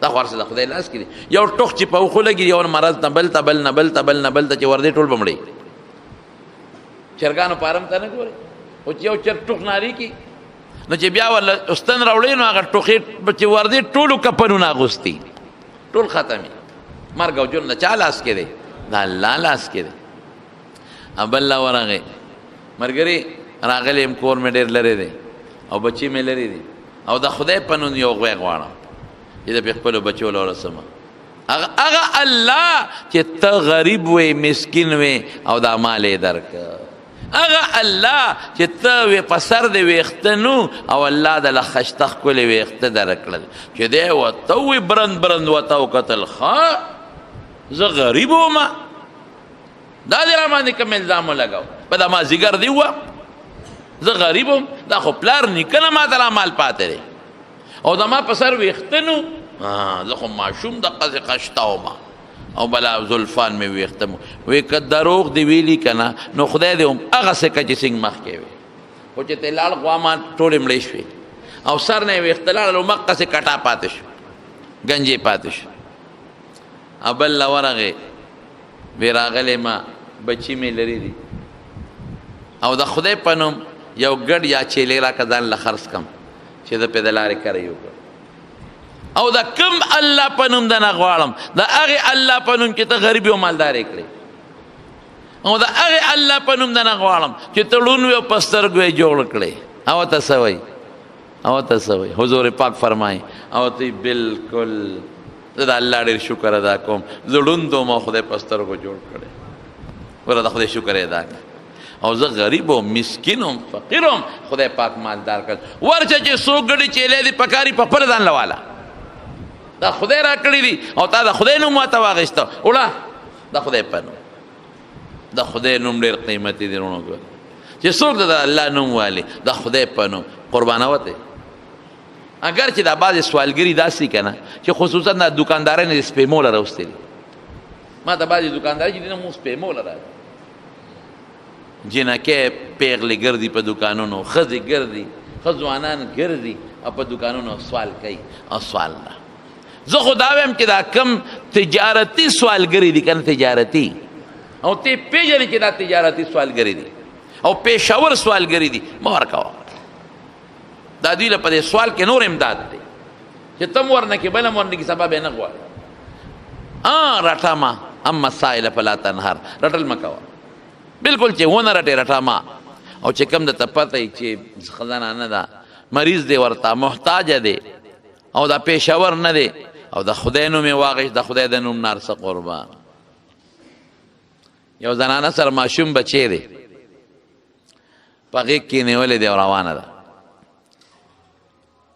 دا خو هر څه د خدای لاس کې دي. یو ټوخ چې په اوښو لګي، یو مرض نه بل ته بل نه بل ته بل نه بل ته چې وردې ټول به مړی. چرګانو فارم ته نه ګورې، خو چې یو چرګ ټوخ ناري کي نو چې بیا ورله استن راوړی نو هغه ټوخې چې وردې ټولو کپنونه اغوستي ټول ختمي. مرګ او ژوند د چا لاس کې دی؟ د الله لاس کې دی. بل لا ورغې ملګري راغلی یم، کور مې ډېر لرې دی او بچی مې لرې دي او د خدای په نوم یو غوی غواړم چې د خپلو بچو له ورسمه. هغه الله چې ته غریب وې، مسکین وې او دا مال یې درکړه. هغه الله چې ته وې په سر دې ویښته نو او الله دله خشته ښکلې ویښته درکړل چې دی ورته وې برند برند ورته وکتل ښه زه غریب وم، دا دې را باندې کوم الزام ولګاو؟ په دا مازدیګر دې ووه زه غریب وم، دا خو پلار نیکه نه ما ته را مال پاتې دی او زما په سر ویښته نو، زه خو ماشوم دقسې خشته وم او بلا زلفان مې ویښته م. وی که دروغ دې ویلي که نه نو خدای دې هم هغسې که چې څنګه مخکې وې، خو چې ته لاړ غوا ما ټولې مړې شوې او سر نه یې ویښته لاړل او مقسې کټا پاتې شو، گنجې پاتې شو. او بل له ورغې وی راغلی ما بچي مې لرې دي او د خدای په نوم یو ګډ یا چیلې راکړه ځان له خرڅ کړم چې زه پرې د لارې کری وکړم. او د کوم الله په نوم د نه غواړم، د هغې الله په نوم چې ته غریب او مالدار یې کړې، او د هغې الله په نوم د نه غواړم چې ته ړوند وې او په سترګو یې جوړ کړې. او ته څه وایي؟ او ته څه وایي؟ حضور پاک فرمایي او ته بلکل زه د الله ډېر شکر ادا کوم، زه ړوند وم او خدای په سترګو جوړ کړی. وره د خدای شکر ادا کړه. او زه غریب وم، مسکین وم، فقیر وم، خدای پاک مالدار کړ. ورشه چې څو ګډې چیلې دي پکاري په خپله ځان له واله، دا خدای را کړي دي او تا د خدای نوم ماته واخېسته وړه د خدای په نوم. د خدای نوم ډېر قیمتي دی وروڼو، ګوره چې څوک د الله نوم والي د خدای په نوم قربانوته. اگر چې دا بعضې سوالګري داسې که نه چې خصوصا دا دکاندارۍ نه د سپېموله راوستې دي. ما ته بعضې دکانداري چې دي نه مو سپېموله راځي، جنکۍ پیغلې ګرځي په دکانونو، ښځې ګرځي، ښه ځوانان ګرځي او په دکانونو سوال کوي او سوال نه. زه خو دا وایم چې دا کم تجارتي سوالګري دي که نه تجارتي، او ته پېژنې چې دا تجارتي سوالګري دي او پېښور سوالګري دي، مه ورکوه. دا دوی له په دې سوال کې نور امداد دی چې تم ورنه کې بل هم ورنه کې سبب یې نه غواړي. رټه ما اما السائل فلا تنهر، رټل مه کوه بالکل چې ونه رټې رټه ما. او چې کوم درته پته وي چې خزانه نه ده، مریض دی ورته، محتاجه دی او دا پیشور نه دی او د خدای نوم یې واغېست، د خدای د نوم نارسه قربان. یو زنانه سره ماشوم بچی دی، په غېږ کې نیولې دی او روانه ده.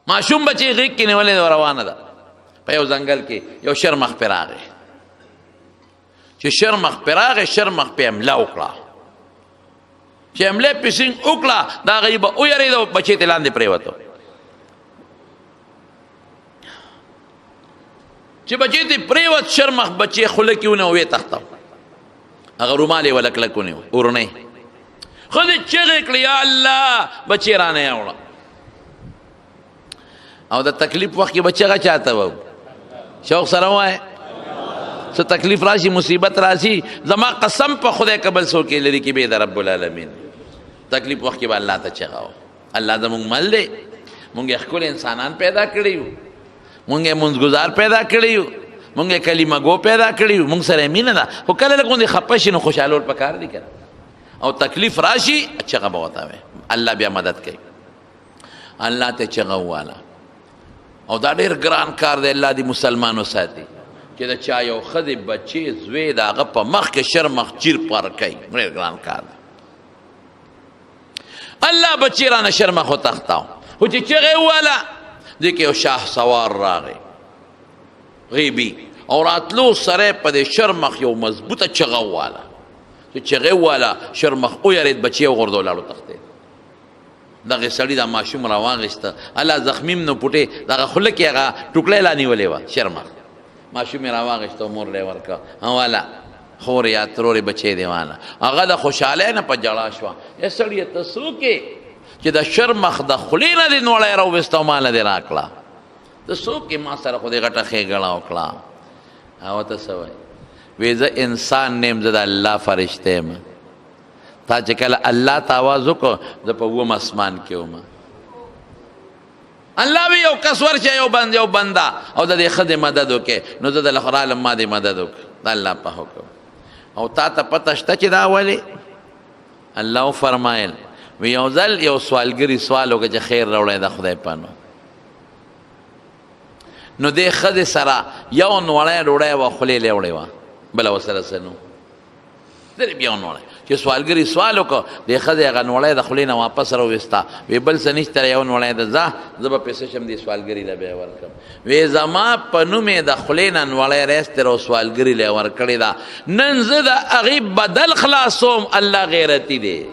ماشوم بچی غېږ کې نیولې دی او روانه ده. په یو ځنګل کې یو شرمخ پرې راغی. چې شرمخ پرې راغی، شرمخ پې حمله وکړه. چې حمله پې سینګ وکړه، دا هغه به ویرېد او بچی ترې لاندې پرېوتو. چې بچی ترې پرېوت، شرمخ بچی خوله کې ونیو، ویې تښتو. هغه رومال یې ولکلک ونیو، اورنۍ. ښځې چغې کړې یا الله بچی رانه یوړه. او د تکلیف وخت کې به چغه چاته وو؟ شوق سره ووایه. څه تکلیف راشي، مصیبت راشي، زما قسم په خدای قبل څوک یې لري کې بې د رب العالمین. تکلیف وخت کې به الله ته چغه وو. الله زموږ مل دی، مونږ یې ښکلي انسانان پیدا کړي یو، مونږ یې منځګزار پیدا کړي یو، مونږ یې کلمه گو پیدا کړي یو، مونږ سره مینه ده. خو کله لږ غوندې خفه شي نو خوشحالول پکار دي که او تکلیف راشي چغه به ورته وایي. الله بیا مدد کوي. الله ته چغه وواله. او دا ډېر ګران کار دی، الله دې مسلمانو ساتي چې د چا یو ښځې بچی زوی د هغه په مخ کې شرمخ چیر پار کوي. ډېر ګران کار دی. الله بچی رانه شرمخ وتښتاو، خو چې چغې وواله دې کې یو شاه سوار راغی غیبي، او راتلو سره په دې شرمخ یو مضبوطه چغه وواله. چې چغې وواله شرمخ ویرېد، بچی یې وغورځو لاړو تښتېد. دغه سړي دا ماشوم راواغېسته، الله زخمیم نو پټې دغه خوله کې هغه ټوکړی لا نیولې وه شرمخ. ماشوم یې راواغېسته، مور له یې ورکړه، واله خور یا ترورې بچی دی واله. هغه د خوشحالۍ نه په ژړا شوه. ای سړیه ته څوک یې چې د شرمخ د خولې نه دې نوړی راوویسته او ماله دې راکړه؟ ته څوک یې؟ ما سره خو دې غټه ښېګړه وکړه. هغه ته څه وایي؟ وی زه انسان نه یم، زه د الله فرشته یم. تا چې کله الله ته آواز وکړو زه په اووم اسمان کې وم. الله وی یو کس ورشه، یو بنده او د دې ښځې مدد وکړې، نو زه د رالم ما دې مدد وکړه د الله په حکم. او تا ته پته شته چې دا ولې؟ الله وفرمایل وی یو ځل یو سوالګري سوال وکړه چې خیر راوړی د خدای په نوم. نو دې ښځې سره یو نوړی ډوډۍ وه، خولې یې وړې وه، بله ورسره څه نو درې بیا نوړی. چې سوالګري سوال وکړه، دې ښځې هغه نوړی د خولې نه واپس راوویسته. وی بل څه نشته، یو نوړی ده، ځه زه به پیسې شم دې سوالګري له بیا ورکړم. وی زما په نوم یې د خولې نه نوړی راایستې او سوالګري له ورکړې ده. نن زه د هغې بدل خلاصوم. الله غیرتي دی،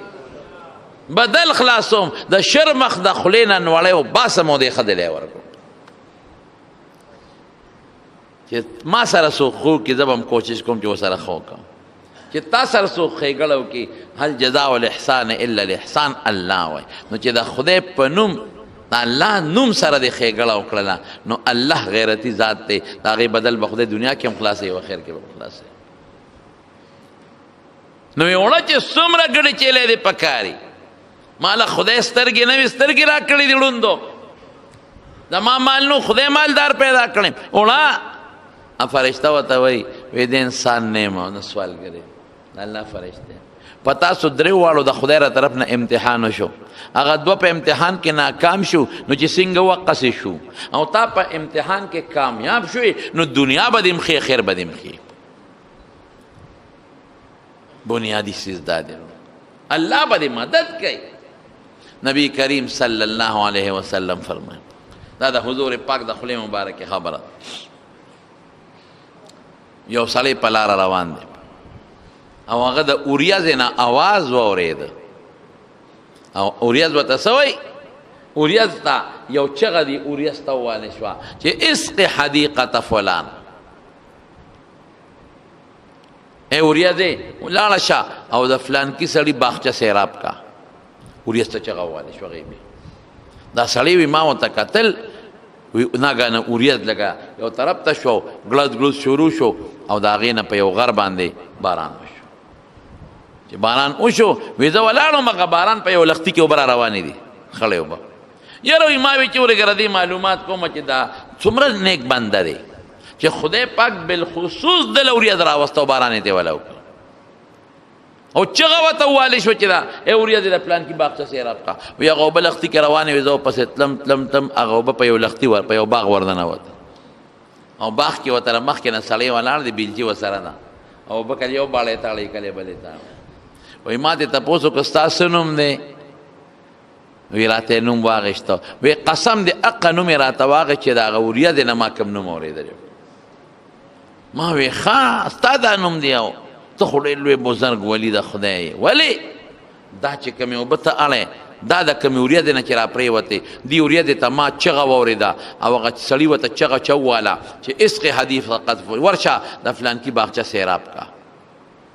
بدل خلاصوم. د شرمخ د خولې نه نوړی وباسم او دې ښځې له یې ورکړم. چې ما سره څوک خو کې زه به هم کوشش کوم چې ورسره ښه وکړم. چې تا سره څوک ښېګړه وکړي، هل جزاء الاحسان الا الاحسان، الله وایي. نو چې د خدای په نوم د الله نوم سره دې ښېګړه وکړله، نو الله غیرتي ذات دی، د هغې بدل به خدای دنیا کې هم خلاصوي او آخر کې به خلاصوي. نو یې وړه چې څومره ګډې چیلې دې پکاري. ما له خدای سترګې نه وي، سترګې را کړې دي ړوندو. زما مال نو خدای مالدار پیدا کړی. وړه فرشته ورته وایي وی د انسان نه یم او نه سوالګرې، د الله فرشته. په تاسو درې واړو د خدای را طرف نه امتحان وشو، هغه دوه په امتحان کې ناکام شو، نو چې څنګه وقصې شو، او تا په امتحان کې کامیاب شوې، نو دنیا به دې مخې، خیر به دې مخې. بنیادی چیز دا دی، الله به دې مدد کوي. نبی کریم صلی الله علیه وسلم فرمایي، دا د حضور پاک د خولې مبارکې خبره. یو سړی په لاره روان دی او هغه د اوریځې نه اواز واورېده. او اوریځ ورته څه وایي؟ اوریځ ته یو چغه دی، اوریځ ته وویل شوه چې اسق حدیقة فلان. ای اوریځې لاړه شه او د فلانکي سړي باغچه سیراب کا. اوریځ ته چغه وویل شوه غیبي. دا سړی وي ما ورته کتل، ناګانه اوریځ لګه یو طرف ته شو، ګړز ګړز شروع شو او د هغې نه په یو غر باندې باران وشو. چې باران وشو وی زه ولاړم، هغه باران په یو لښتي کې اوبه را روانې دي، خړې اوبه. یاره ما وی چې ورګره دې معلومات کوم چې دا څومره نیک بنده دی چې خدای پاک بالخصوص د لوریا دراوسته باران ته ولاو او چغه وته والی شو چې دا اوریا د پلان کې باغچه سیراب کا وی هغه بل لختي کې روانه وي زو پس تلم هغه په یو لختي ور په یو باغ ورننه وته او باغ کې وته مخ کې نه سړی ولاړ دی بیلچی وسره نه او بکل یو باړې تاړې کله بلې تاړې وای ما ته تاسو کو تاسو نوم دی وی راته نوم واغشتو وی قسم دی اق نوم راته واغ چې دا غوریا دی نه ما کوم نوم اوریدل ما وی ښا استاد نوم دی او ته خو ډېر لوی بزرګ ولی د خدای ولی دا چې کومې اوبه ته اړې دا د کومې وریځې نه چې را پرېوتې دې وریځې ته ما چغه واورېده او هغه سړي ورته چغه چوواله چې عشق حدیث قذف ورشه د فلانکي باغچه سیراب کا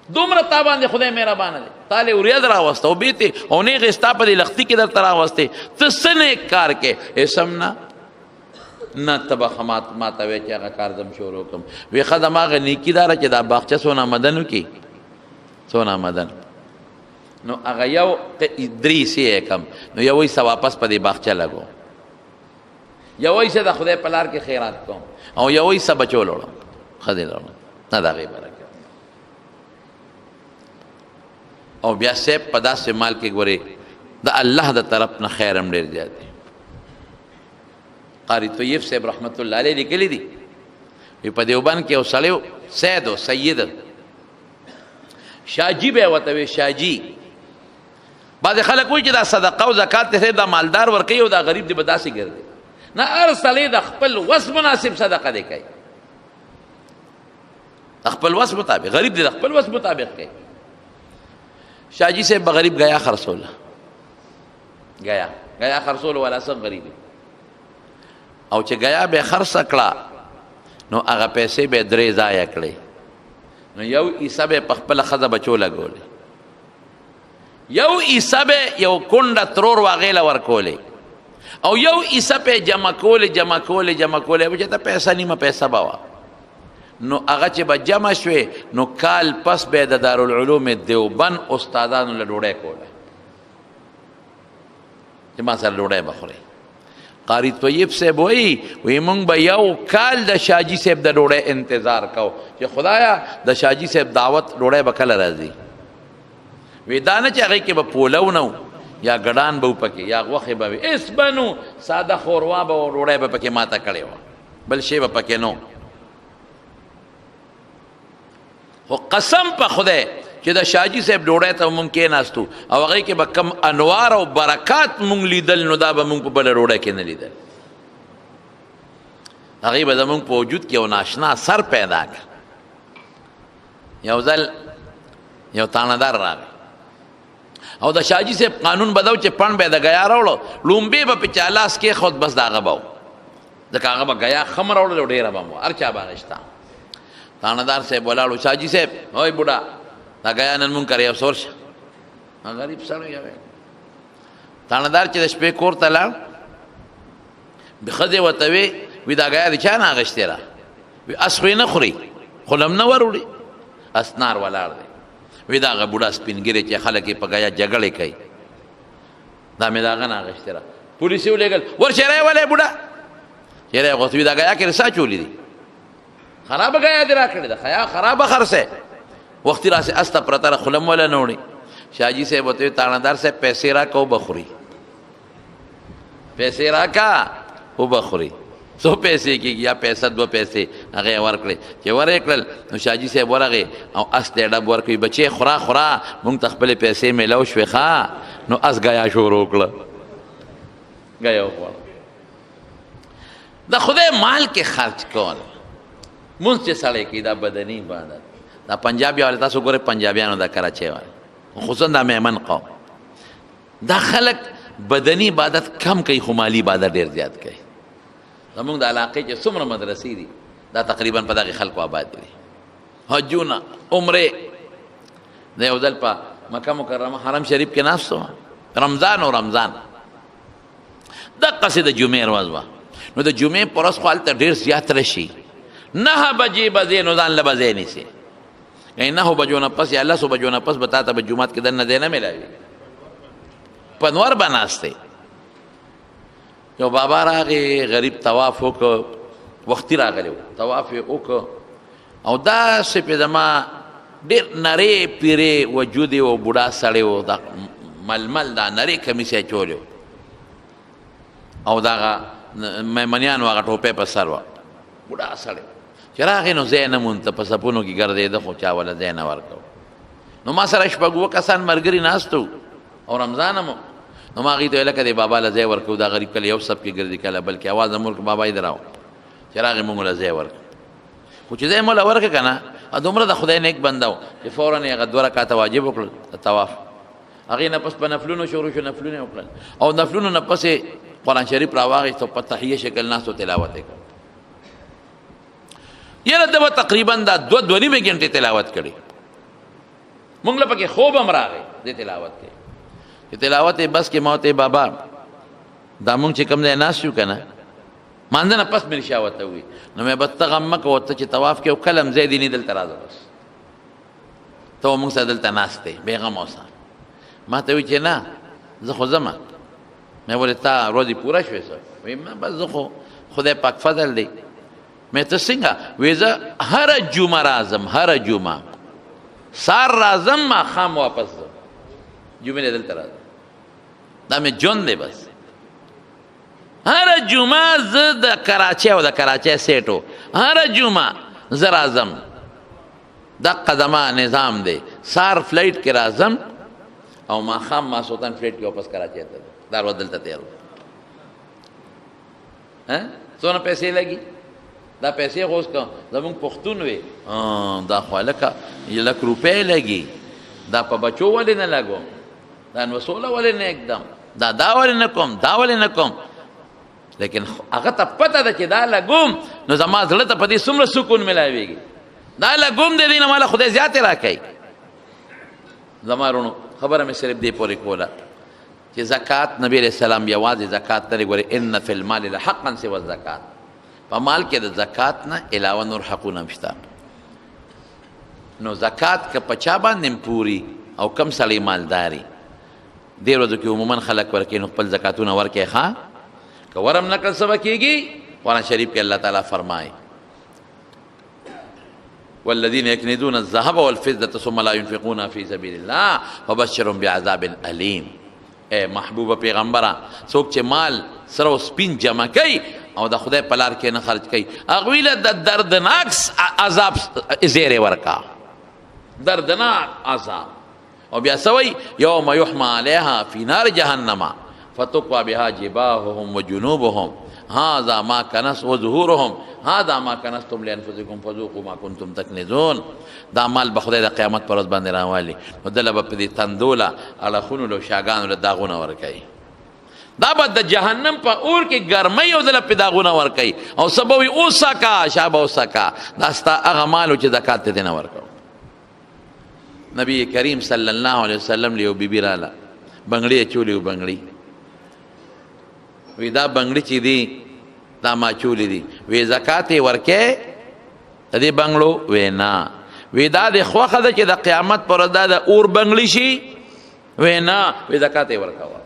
دومره تا باندې خدای مهربانه دی تا لې وریځ راوسته او بیتې او نیغې ستا په دې لختي کې درته راوستې ته څه نیک کار کې اسم نه تبه خمات ما ته وی چې هغه کار زم شروع کړم وی ښه زما هغه نیکي داره چې دا باغچه څونه آمدن وکړي څونه آمدن نو هغه یو ادریس یې کم نو یو حصه واپس په دې باغچه لګو یو حصه د خدای په لار کې خیرات کوم او یو حصه بچو لوړم ښځې لوړم نه د هغې برکت او بیا صاحب په داسې مال کې ګورې د الله د طرف نه خیر هم ډېر زیات دی قاری طیب صاحب رحمت الله علیه لیکلی دي وی په دیوبند کې یو سړی سید و سید شاجی به ورته وی شاجی بعض خلک وایي چې دا صدقه او زکات ته دا مالدار ورکوي او دا غریب دی به داسې ګرځي نه هر سړی د خپل وس مناسب صدقه دی کوي خپل وس مطابق غریب دی د خپل وس مطابق کوي شاجی صاحب غریب گیا خرڅوله گیا خرڅول والا سب غریب او چې گیا به خرڅ کړه نو هغه پیسې به درې ضایع کړې نو یو عیسی به په خپله ښځه بچو لګولې یو عیسی به یو کونډه ترور واغې له ورکولې او یو عیسی به جمع کولې به چې ته پیسه نیمه پیسه به وه نو هغه چې به جمع شوې نو کال پس به د دارالعلوم دیوبند استادانو له ډوډۍ کوله چې ما سره ډوډۍ به خورې قاری طیب صاحب وی مونږ به یو کال د شاجي صاحب د ډوډۍ انتظار کو چې خدایا د شاجي صاحب دعوت ډوډۍ به کله راځي وی دا نه چې هغې کې به پولو نه یا ګډان به پکې یا غوښې به وي اس بنو ساده خوروا به ډوډۍ به پکې ماته کړې وه بل شی به پکې نو خو قسم په خدای چې د شاجي صاحب ډوډۍ ته مونږ کېناستو او هغې کې به کم انوار او برکات مونږ لیدل نو دا به مونږ په بله ډوډۍ کې نه لیدل هغې به زمونږ په وجود کې یو ناشنا سر پیدا کړ یو ځل یو تانهدار راغی او د شاجي صاحب قانون بدو چې پڼ به د ګیا راوړو لومبې به په چا لاس کېښود بس د هغه به و ځکه هغه به ګیا خم راوړل او ډېره به م هر چا به هغه تانهدار صاحب ولاړو شاجي صاحب وای بوډا دا ګیا نن مونږ کرې افسور شه غریب سړی وی تانهدار چې د شپې کور ته لاړ ښځې ورته وی دا ګیا د چا نه اخېستې را وی اس خو یې نه خوري خو لم نه وروړي اسنار ولاړ دی وی دا هغه بوډا سپینګیری چې خلک یې په ګیا جګړې کوي دا مې د هغه نه اخېستې را پولیس یې ولېږل ورشه راولې بوډا چې را یې غوښتي وي دا ګیا کې رسا چولې دي خرابه ګیا دې را کړې ده خرابه خرڅه وختي راسه استه پرته را خلم ولا نه وړي شاجي صاحب ورته تانهدار صاحب پیسې راکه او بخوري پیسې راکه او بخوري څو پیسې کېږي یا پیسه دوه پیسې هغې یې ورکړې چې ورې کړل نو شاجي صاحب ورغې او اس ته یې ډب ورکوي بچې خورا مونږ ته خپلې پیسې میلو شوې ښه نو اس ګیا شروع کړه ګیا وخوړه د خدای مال کې خرچ کول مونځ چې سړی کوي دا بدني عبادت دا پنجابي والے تاسو ګورئ پنجابیانو دا کراچۍ والے خصوصا دا میمن قوم دا خلک بدني عبادت کم کوي خو مالي عبادت ډېر زیات کوي زمونږ د علاقې چې څومره مدرسې دي دا تقریبا په دغې خلکو آباد دي حجونه عمرې د یو ځل په مکه مکرمه حرم شریف کې ناست وم رمضان دقسې د جمعې ورځ وه نو د جمعې په ورځ خو هلته ډېر زیات رشي 9 بجې به ځې نو ځان له به ځای نیسې 9 بجو نه پس یا 10 بجو نه پس به تا ته به جومات کې دننه ځای نه میلاوي په نور به ناست دی یو بابا راغی غریب طواف وکړ، وختي راغلی و، طواف یې وکړ او داسې پې زما ډېر نرې پیرې وجود و، بوډا سړی و، دا ململ دا نرې کمیس یې اچولی او دغه میمنیانو هغه ټوپۍ په سر وه، بوډا سړی چې راغی نو ځای نه مونته، په سپونو کې ګرځېده خو چا وله ځای نه ورکو. نو ما سره شپږ اووه کسان ملګري ناست وو او رمضان هم نو ما هغوی ته ویل لکه دې بابا له ځای ورکوو، دا غریب کله یو صف کې ګرځي کله بلکې اواز هم ورکړو بابا یې راو چې راغی مونږ له ځای ورکړو. خو چې ځای مو له ورکړه که نه دومره د خدای نیک بنده و چې فورا یې هغه 2 رکعته واجب وکړل د طواف، هغې نه پس په نفلونو شروع شو، نفلونه یې وکړل او نفلونو نه پس یې قرآن شریف راواخېست او په تحیه شکل ناست و تلاوت یې کړ. یاره ده به تقریبا دا 2 نیمې ګنټې تلاوت کړي، مونږ له پکې خوب هم راغی دې تلاوت کې چې تلاوت یې بس کې ما ورته بابا دا مونږ چې کوم ځای ناست یو که نه مانځه نه پس مې رښا ورته ووي نو مې بس ته غم مه کوه، ته چې طواف کې یو کله هم ځای دې نه دلته راځه، بس ته به مونږ سره دلته ناست دی بېغم اوسه. ما ته وایي چې نه زه خو ځمه. مې ولې تا ورځې پوره شوې څه؟ وایي بس زه خو خدای پاک فضل دی. مې ته څنګه؟ وایي زه هره جمعه راځم، هره جمعه سار راځم ماښام واپس ځم، جمعې نه دلته راځم، دا مې ژوند دی. بس هره جمعه زه د کراچۍ او د کراچۍ سیټو هره جمعه زه راځم، دقه زما نظام دی، سار فلایټ کې راځم او ماښام ماسوتن فلایټ کې واپس کراچۍ ته ځم، دا ورځ دلته تېر وم. څونه پیسې لګي؟ دا پیسې خو اوس که زمونږ پښتون وي دا خو هلکه 1,00,000 روپۍ لګي، دا په بچو ولې نه لګوم، دا نو سوله ولې نه اکدم، دا ولې نه کوم، دا ولې نه کوم. لیکن هغه ته پته ده چې دا لګوم نو زما زړه ته په دې څومره سکون ملاویږي، دا لګوم د دې نه ماله خدای زیاتې راکوي. زما رونو خبره مې صرف دې پورې کوله چې زکات نبی علیہ السلام یوازې زکات نه ګوري، ان فی المال لحقا سوى الزکات، په مال کې د زکات نه علاوه نور حقونه هم شته. نو زکات که په چا باندې پوري او کم سړی مالداري دې ورځو کې عموما خلک ورکوي نو خپل زکاتونه ورکوي ښه، که ورم نه کړل څه به کېږي؟ قرآن شریف کې الله تعالی فرمایي والذین یکنزون الذهب والفضة ثم لا ينفقونها فی سبیل الله فبشرهم بعذاب الیم. اے محبوبه پیغمبره څوک چې مال سره او سپین جمع کوي او د خدای په لار کې نه خرج کوي هغوی له د دردناک عذاب زیری ورکا، دردناک عذاب. او بیا څه وایي؟ یوم یحمى علیها فی نار جهنم فتقوى بها جباههم وجنوبهم هذا ما كنز وظهورهم هذا ما كنزتم لانفسكم فذوقوا ما كنتم تكنزون. دا مال به خدای د قیامت پر ورځ باندې راوالي نو دله به په دې تندوله اړخونو له شاګانو له داغونه ورکوي، دا به د جهنم په اور کې ګرمۍ او دله پې داغونه ورکوي او څه به وي اوسکه شابه اوسکه، دا ستا هغه مال چې زکات ته دې نه ورکوو. نبی کریم صلی الله علیه وسلم له یو بیبي راله، بنګړي یې چولې و، بنګړي وی دا بنگړي چې دي دا ما چولی دي، وی زکات یې ورکې د دې بنګړو؟ وی نه. وی دا د خوښه ده چې د قیامت پر ورځ دا د اور بنګړي شي؟ وی نه. وی زکات یې ورکوه،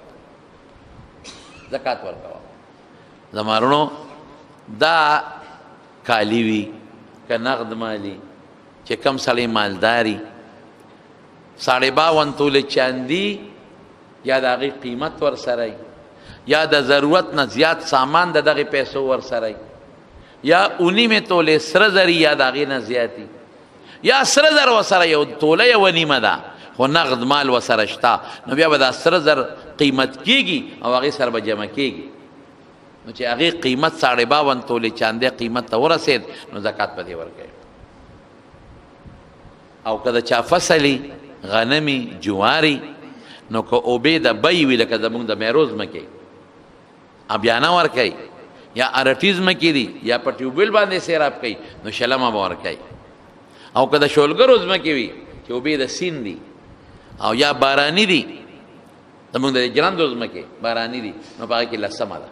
زکات ورکوه. زما رونو دا کالی وي که نقد مالی چې کم سړی مالداري 52 تولې چاندي یا د هغې قیمت ورسره یا د ضرورت نه زیات سامان د دغې پیسو ورسره یا 19 تولې سره زري یا د هغې نه زیاتي یا سره زر ورسره یو توله یوه نیمه ده خو نقد مال ورسره شته نو بیا به دا سره زر قیمت کېږي او هغې سره به جمع کېږي. نو چې هغې قیمت 52 تولې چاندی قیمت ته ورسېد نو زکات په دې ورکوي. او که د چا فصلي غنمي جواري نو که اوبې د بی وي لکه زمونږ د میروز مکې بیا نه ورکوي، یا ارټي ځمکې دي یا په ټیوبویل باندې سیراب کوي نو شلمه به ورکوي. او که د شولګرو ځمکې وي چې اوبې د سیند دي او یا باراني دي، زمونږ د جرندو ځمکې باراني دي نو په هغې کې 10 ده،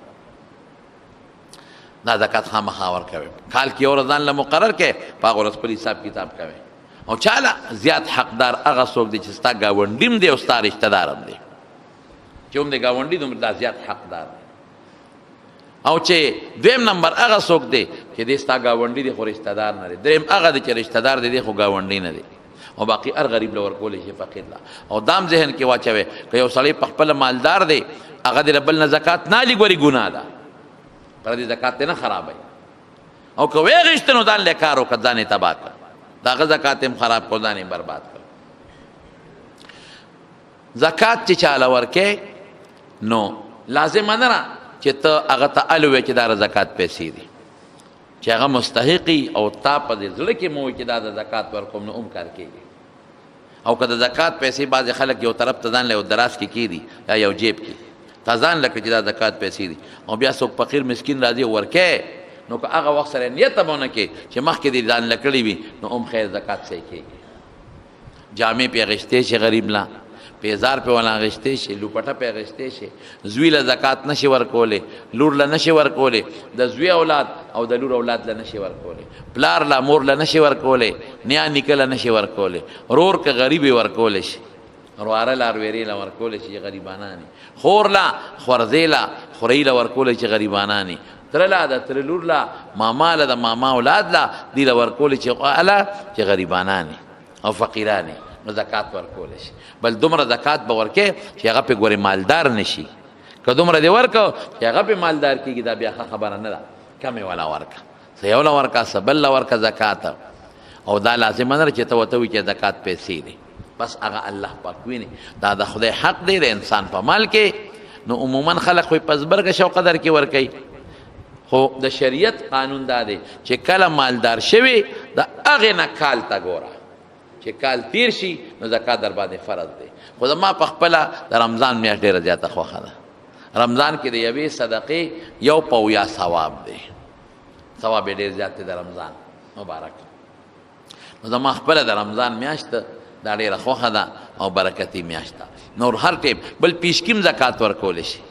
دا زکات خامخا ورکوي. کال کې یو ورځ ځان له مقرر کړې په هغه ورځ خپل حساب کتاب کوي. او چاله زیات حقدار هغه څوک دی چې ستا ګاونډي دی او ستا رشته دار هم دی، چې هم د ګاونډي دومره دا زیات حقدار دی. او چې دویم نمبر هغه څوک دی چې دې ستا ګاونډي دی خو رشته دار نه دی. دریم هغه دی چې رشته دار دی خو ګاونډي نه دی. او باقي هر غریب له ورکولی شي فقیر له. او دام ذهن کې واچوي که یو سړی په خپله مالدار دی هغه د بل نه زکات نه لي ګوري ګناه ده پر دې زکات نه خرابوي. او که ویې غېشته نو ځان له کار وکړه ځان یې تباه کړه د هغه زکات هم خراب کړو ځان یې برباد کړ. زکات چې چاله ورکې نو لازمه نه ده چې ته هغه ته ال ووایې چې دا زکات پیسې دي چې هغه مستحقي او تا په دې زړه کې مو چې دا د زکات ورکوم نو هم کار کېږي. او که د زکات پیسې بعضې خلک یو طرف ته ځان له یو دراز کې کېدي یا یو جیب کې تا ځان لکه چې دا زکات پیسې دي او بیا څوک فقیر مسکین راځي ورکې نو که هغه وخت سره نیت به ونه کې چې مخکې دې ځان له کړي وي نو هم خیر زکات صحیح کېږي. جامې پې اخیستې شي غریب له پیزار پې ولا اخیستې شي لوپټه پې اخیستې شي زوی له زکات نشي ورکولی لور له نشي ورکولی د زوی اولاد او د لور اولاد له نشي ورکولی پلار له مور له نشي ورکولی نیا نیکه له نشي ورکولی رور که غریب یې ورکولی شي رواره له ارویرې له ورکولی شي غریبانان خور له خورزې له خورۍ له ورکولی شي غریبانان تره له د تره لور له ماما له د ماما اولاد له دې له ورکولی چې اله چې غریبانان او فقیران نو زکات ورکولی شي. بل دومره زکات به ورکې چې هغه پې ګورې مالدار نشي. که دومره دې ورکو چې هغه پې مالدار کېږي دا بیا ښه خبره نه ده. کمې والا ورکه څه یو له ورکه څه بل له ورکه زکات. او دا لازمه نه ده چې ته ورته وایې چې زکات پیسې دي بس هغه الله پاک ویني دا د خدای حق دی د انسان په مال کې. نو عموما خلک خو په زبرګه شو قدر کې ورکوي خو د شریعت قانون دا دی چې کله مالدار شوي د هغې نه کال ته ګوره چې کال تیر شي نو زکات در باندې فرض دی. خو زما په خپله د رمضان میاشت ډېره زیاته خوښه ده. رمضان کې د یوې صدقې یو پویا ثواب دی. ثواب یې ډېر زیات دی د رمضان مبارک. نو زما خپله د رمضان میاشت دا ډېره خوښه ده او برکتي میاشت ده. نور هر ټیم بل پیشکیم زکات ورکولی شي.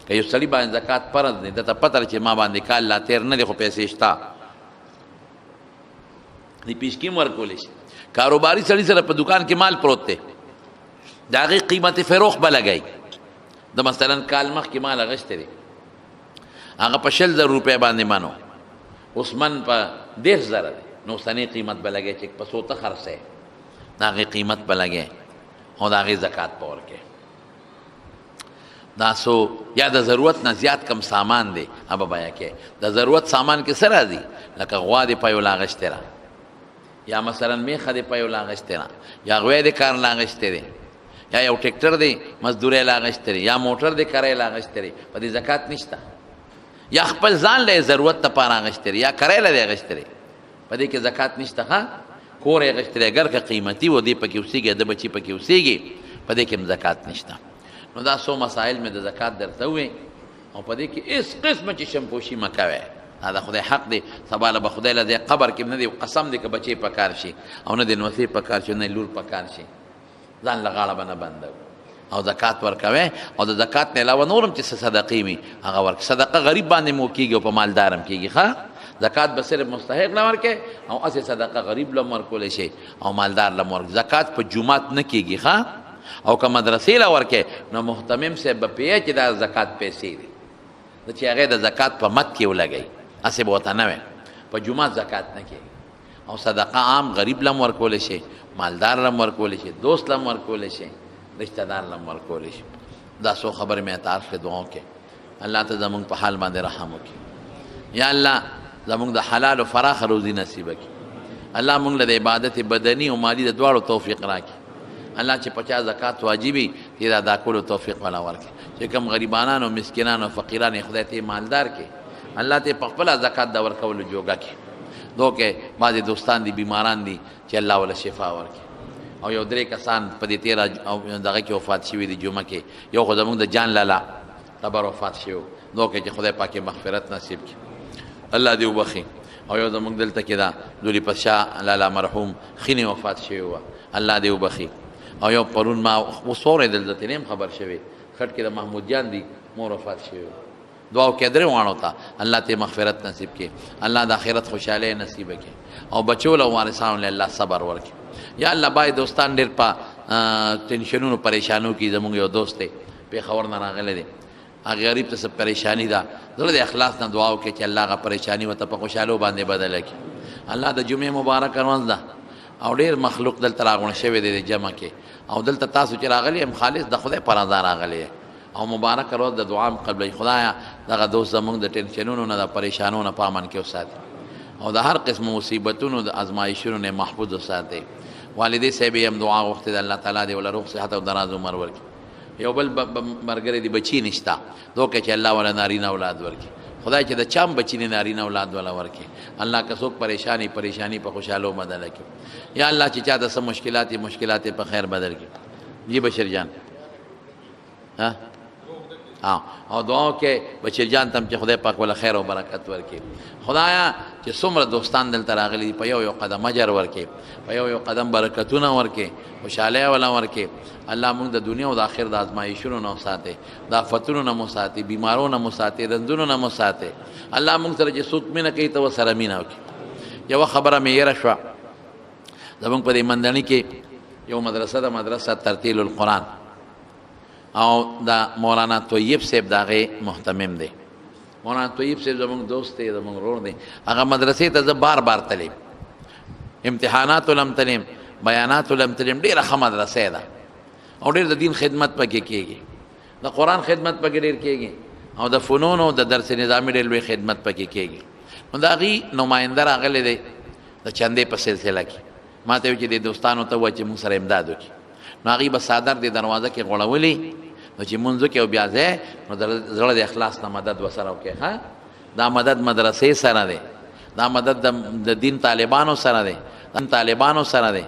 که یو سړي باندې زکات فرض دی دته پته ده چې ما باندې کال لا تېر نه دی خو پیسې شته د پیشکیم ورکولی شي. کاروباري سړي سره په دکان کې مال پروت دی د هغې قیمت فروخت به لګوي. د مثلا کال مخکې مال اخیستی دی هغه په 100,000 روپۍ باندې منو اوس من په 10,000 دی نو اوسنۍ قیمت به لګوي چې په څو ته خرڅوې د هغې قیمت به لګوي او د هغې زکات به ورکوي. دا سو یا د ضرورت نه زیات کم سامان دی هغه به بیه کوي. د ضرورت سامان کې څه راځي لکه غوا دې په یو لا اخیستی را یا مثلا میخه دې په یو لا اخیستی را یا غوی دې کار لا اخیستی دی یا یو ټیکټر دی مزدورۍ لا اخیستی دی یا موټر دې کرایې لا اخیستی دی په دې زکات نشته. یا خپل ځان له ضرورت دپاره اخیستی دی یا کرایې له دې اخیستی دی په دې کې زکات نشته. ښه کور یې اخیستی دی اګر که قیمتي و دې پکې اوسېږي د بچي پکې اوسېږي په دې کې هم زکات نشته. نو دا څو مسایل مې د زکات درته ووې او په دې کې هېڅ قسمه چې شمپوشي مه کوئ. دا د خدای حق دی. سبا له به خدای له دې قبر کې نه دی قسم دی که بچې په کار شي او نه د نوسې په کار شي نه لور په کار شي ځان له غاړه به نه بندوي او زکات ورکوئ. او د زکات نه علاوه نور هم چې څه صدقې وي هغه ورکړي. صدقه غریب باندې مو کېږي او په مالدار هم کېږي. ښه زکات به صرف مستحق له ورکوې او هسې صدقه غریب له هم ورکولی شي او مالدار له هم ورکوي. زکات په جومات نه کېږي. ښه او که مدرسې له ورکوې نو محتمم صاحب به پوهیږي چې دا زکات پیسې دي چې هغې د زکات په مد کې ولګوي هسې به ورته نه وی په جومات زکات نه کېږي. او صدقه عام غریب له هم ورکولی شي مالدار له هم ورکولی شي دوست له هم ورکولی شي رشته دار له هم ورکولی شي. دا څو خبرې مې تعارف کې دعاو کې الله ته زمونږ په حال باندې رحم وکړي. یا الله زمونږ د حلال و فراخ روزي نصیبه کړي. الله مونږ له د عبادت بدني او مالي د دواړو توفیق راکړي. الله چې 50 زکات واجبي دې د ادا کولو توفیق والا ورکړي. چې کوم غریبانان او مسکینان او فقیران یې خدای ته مالدار کړي الله ته په خپله زکات د ورکولو جوګه کړي. دو کې بعضې دوستان دي بیماران دي چې الله وله شفا ورکړي. او یو 3 کسان په دې تېره دغه کې وفات شوي دي جمعه کې. یو خو زمونږ د جان لالا قبر وفات شوی دو کې چې خدای پاک مغفرت نصیب کړي الله دې وبخي. او یو زمونږ دلته کې دا دولی پشا لالا مرحوم خینې وفات شوی وه الله دې وبخي. او یو پرون ما اوس واورېدل دلته نیم خبر شوی خټ کې د محمود جان دی مور وفات شوی دعا کې درې واڼو ته الله ته مغفرت نصیب کړي الله د آخرت خوشحالۍ نصیب کړي او بچو له وارثانو له الله صبر ورکړي. یا الله باید دوستان ډېر په ټینشنونو پریشانو کې زمونږ یو دوست دی پېښور نه راغلی دی هغه غریب ته څه پریشانی ده زړه د اخلاص نه دعا وکړي چې الله هغه پریشانی ورته په خوشحالو باندې بدله کړي. الله د جمعې مبارک ورځ ده او ډېر مخلوق دلته راغونډ شوی دی د جمع کې او دلته تاسو چې راغلي هم خالص د خدای په رضا راغلي او مبارک ورځ د دعا هم قبلوي. خدایه دغه دوست زمونږ د ټینشنونو نه د پریشانونو نه په امن کې وساتي او د هر قسم مصیبتونو د ازمایښونو نه محفوظ وساتي. والدې صاحب هم دعا غوښتې ده الله تعالی دې وله روغ صحت او دراز عمر ورکړي. یو بل ملګری دی بچی نشته دوکه چې الله ولا نارینه اولاد ورکړي. خدای چې د چام بچی نه نارینه اولاد ولا ورکړي. الله که څوک پریشانی په خوشحالو بدله کړي. یا الله چې چاته څه مشکلات په خیر بدل کړي. جی بشیر جان او دعا کې بشیر جان تم چې خدای پاک ولا خیر او برکت ورکړي. خدایا چې څومره دوستان دلته راغلي په یو قدم اجر ورکړي په یو قدم برکتونه ورکړي خوشاله ولا ورکړي. الله موږ د دنیا او د آخرت د ازمایښونو نه وساتي د آفتونو نه وساتي بیمارو نه وساتي رنځونو نه وساتي. الله موږ سره چې څوک مینه کوي ته ورسره مینه وکړي. یوه خبره مې یېره شوه زموږ په دې مندڼي کې یو مدرسه ده مدرسه ترتیل القرآن او د مولانا طیب صاحب د هغې محتمم دی. مولانا طیب صاحب زموږ دوست دی زموږ ورور دی. هغه مدرسې ته زه بار تلیم امتحاناتو لم تلیم بیاناتو لم تلیم. ډېره ښه مدرسه ده او ډېر د دین خدمت پکې کېږي د قرآن خدمت پکې ډېر کېږي او د فنونو د درس نظامي ډېر لوی خدمت پکې کېږي. نو د هغې نماینده راغلی دی د چندې په سلسله کې ما ته وایي چې د دوستانو ته ووایه چې موږ سره امداد وکړي. نو هغې به څادر د دروازه کې غوړولي نو چې مونځ وکړي او بیا ځای نو زړه د اخلاص نه مدد ورسره وکړي. دا مدد مدرسې سره دی دا مدد د دین طالبانو سره دی طالبانو سره دی